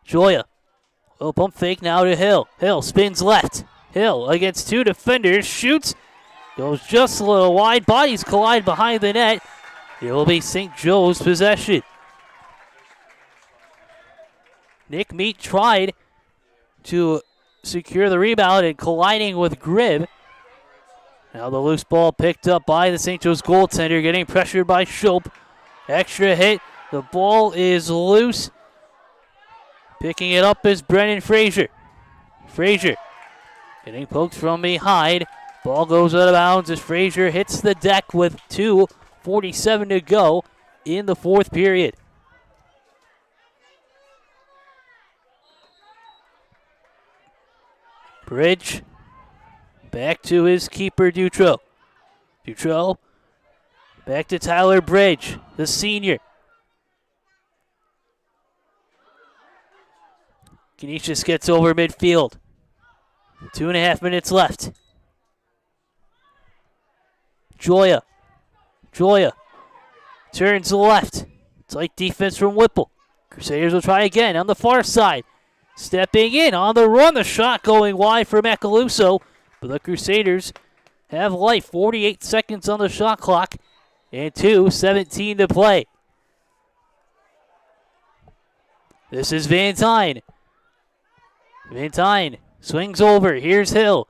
Joya, little pump fake now to Hill. Hill spins left. Hill against 2 defenders, shoots, goes just a little wide. Bodies collide behind the net. It will be St. Joe's possession. Nick Meat tried to secure the rebound and colliding with Grimm. Now the loose ball picked up by the St. Joe's goaltender, getting pressured by Shope. Extra hit. The ball is loose. Picking it up is Brennan Frazier. Frazier getting poked from behind. Ball goes out of bounds as Frazier hits the deck with 2:47 to go in the fourth period. Bridge back to his keeper, Dutro. Dutro back to Tyler Bridge, the senior. Canisius gets over midfield. 2.5 minutes left. Joya. Joya turns left. Tight defense from Whipple. Crusaders will try again on the far side. Stepping in on the run. The shot going wide for Macaluso. But the Crusaders have life. 48 seconds on the shot clock. And 2:17 to play. This is Van Tine. Van Tine swings over. Here's Hill.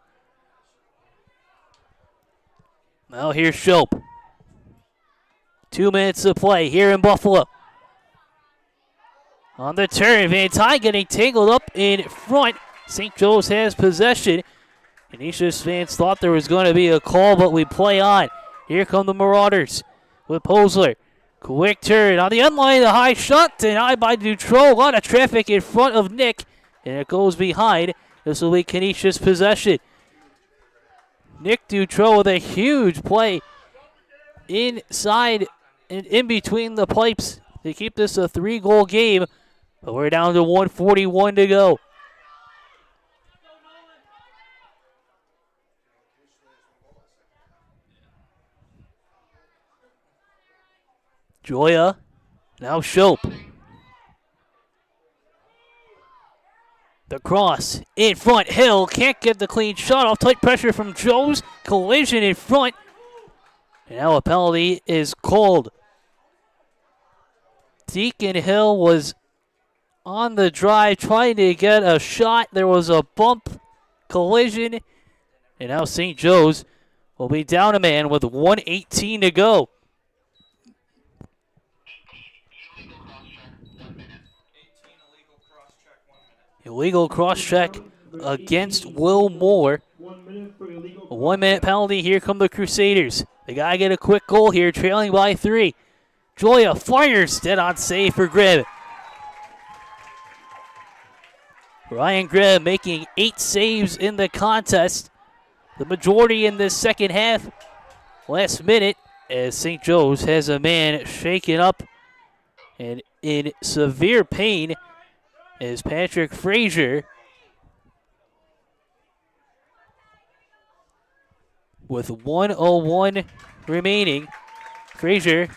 Now here's Shope. 2 minutes to play here in Buffalo. On the turn, Van Tine getting tangled up in front. St. Joe's has possession. Canisius fans thought there was going to be a call, but we play on. Here come the Marauders with Posler. Quick turn on the unline, the high shot denied by Dutro. A lot of traffic in front of Nick, and it goes behind. This will be Canisius possession. Nick Dutro with a huge play inside and in between the pipes to keep this a 3-goal game. But we're down to 1:41 to go. Joya, now Shope. The cross in front. Hill can't get the clean shot off. Tight pressure from Joes. Collision in front. And now a penalty is called. Deacon Hill was on the drive trying to get a shot. There was a bump, collision. And now St. Joe's will be down a man with 1:18 to go. Illegal cross-check against Will Moore. 1 minute penalty. Here come the Crusaders. They got to get a quick goal here, trailing by 3. Joya fires, dead on save for Grimm. Ryan Grimm making 8 saves in the contest. The majority in this second half. Last minute, as St. Joe's has a man shaken up and in severe pain, is Patrick Frazier. With 1:01 remaining, Frazier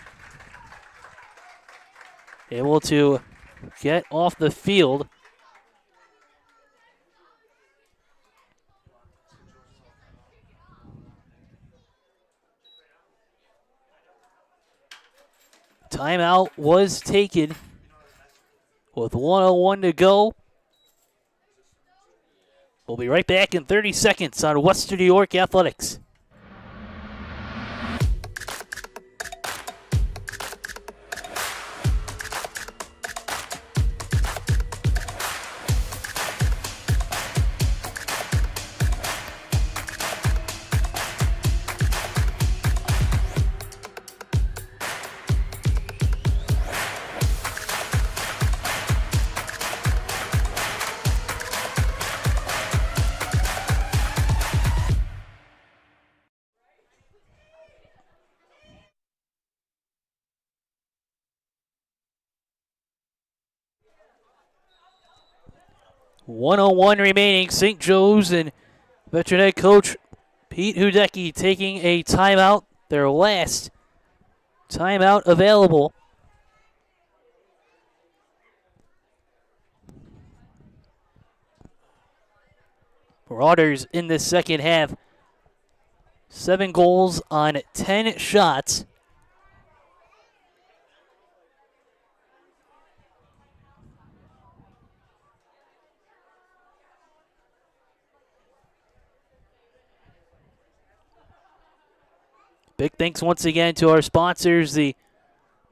able to get off the field. Timeout was taken with 1:01 to go. We'll be right back in 30 seconds on Western New York Athletics. .101 remaining. St. Joe's and veteran head coach Pete Hudecki taking a timeout, their last timeout available. Marauders in the second half, 7 goals on 10 shots. Big thanks once again to our sponsors, the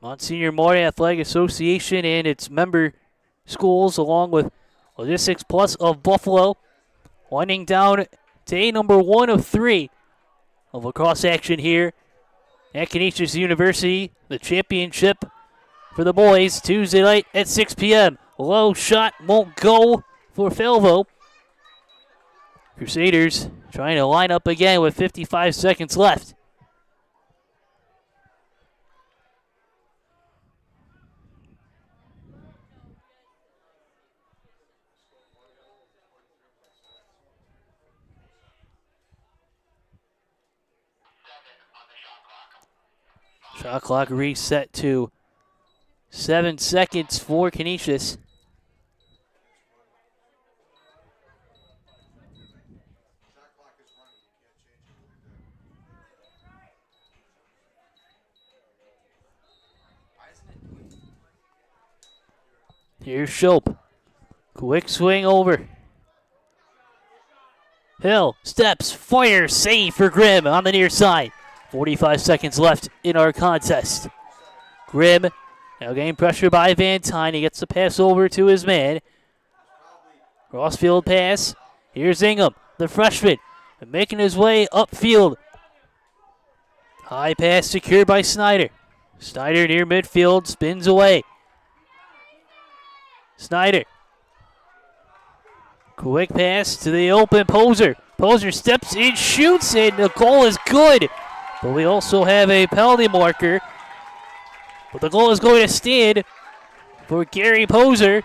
Monsignor Martin Athletic Association and its member schools, along with Logistics Plus of Buffalo. Winding down day number 1 of 3 of lacrosse action here at Canisius University. The championship for the boys Tuesday night at 6 p.m. Low shot won't go for Falvo. Crusaders trying to line up again with 55 seconds left. Shot clock reset to 7 seconds for Canisius. Here's Shope. Quick swing over. Hill steps, fire, save for Grimm on the near side. 45 seconds left in our contest. Grimm now getting pressure by Van Tyne. He gets the pass over to his man. Crossfield pass. Here's Ingham, the freshman, making his way upfield. High pass secured by Snyder. Snyder near midfield, spins away. Snyder. Quick pass to the open Poser. Poser steps in, shoots, and the goal is good. But we also have a penalty marker. But the goal is going to stand for Gary Poser.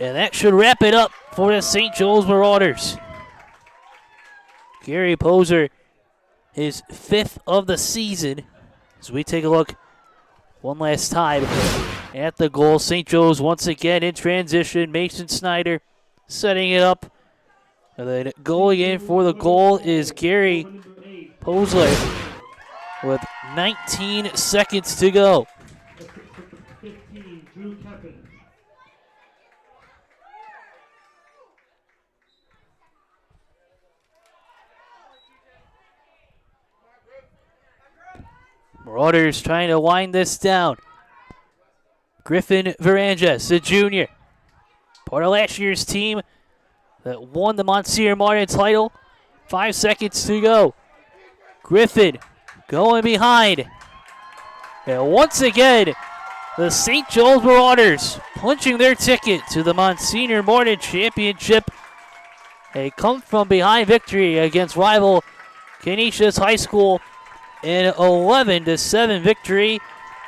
And that should wrap it up for the St. Joe's Marauders. Gary Poser, his 5th of the season. As we take a look one last time at the goal. St. Joe's once again in transition. Mason Snyder setting it up. And then going in for the goal is Gary Posler with 19 seconds to go.
15, Drew Keppen.
Marauders trying to wind this down. Griffin Varanges, the junior. Part of last year's team that won the Monsignor Martin title. 5 seconds to go. Griffin going behind. And once again, the St. Joe's Marauders punching their ticket to the Monsignor Martin Championship. A come from behind victory against rival Canisius High School in 11-7 victory.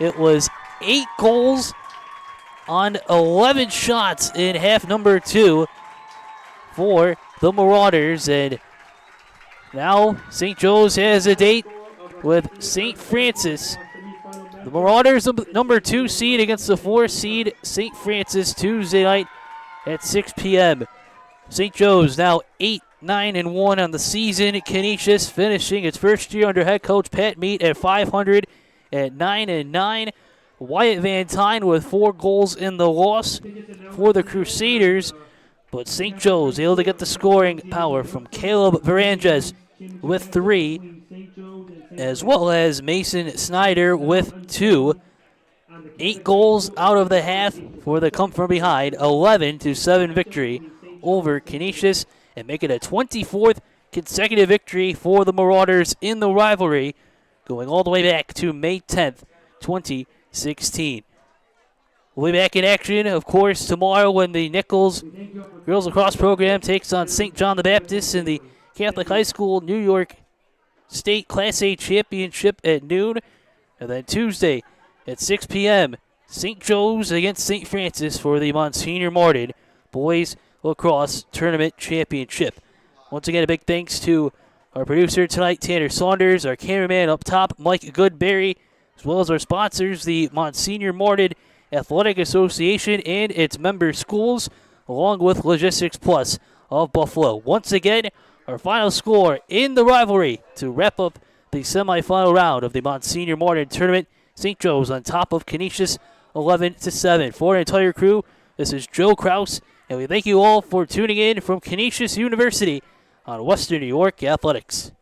It was 8 goals on 11 shots in half number 2 for the Marauders. And now St. Joe's has a date with St. Francis. The Marauders, number 2 seed against the 4 seed St. Francis, Tuesday night at 6 p.m. St. Joe's now 8-9-1 on the season. Canisius finishing its first year under head coach Pat Mead at 500 at 9-9. Wyatt Van Tyne with 4 goals in the loss for the Crusaders. But St. Joe's able to get the scoring power from Caleb Varanges with 3, as well as Mason Snyder with 2. 8 goals out of the half for the come from behind 11-7 victory over Canisius, and make it a 24th consecutive victory for the Marauders in the rivalry, going all the way back to May 10th, 2016. We'll be back in action, of course, tomorrow when the Nichols Girls Lacrosse program takes on St. John the Baptist in the Catholic High School New York State Class A Championship at noon. And then Tuesday at 6 p.m., St. Joe's against St. Francis for the Monsignor Martin Boys Lacrosse Tournament Championship. Once again, a big thanks to our producer tonight, Tanner Saunders, our cameraman up top, Mike Goodberry, as well as our sponsors, the Monsignor Martin Athletic Association and its member schools, along with Logistics Plus of Buffalo. Once again, our final score in the rivalry to wrap up the semifinal round of the Monsignor Martin Tournament. St. Joe's on top of Canisius 11-7. For our entire crew, this is Joe Kraus, and we thank you all for tuning in from Canisius University on Western New York Athletics.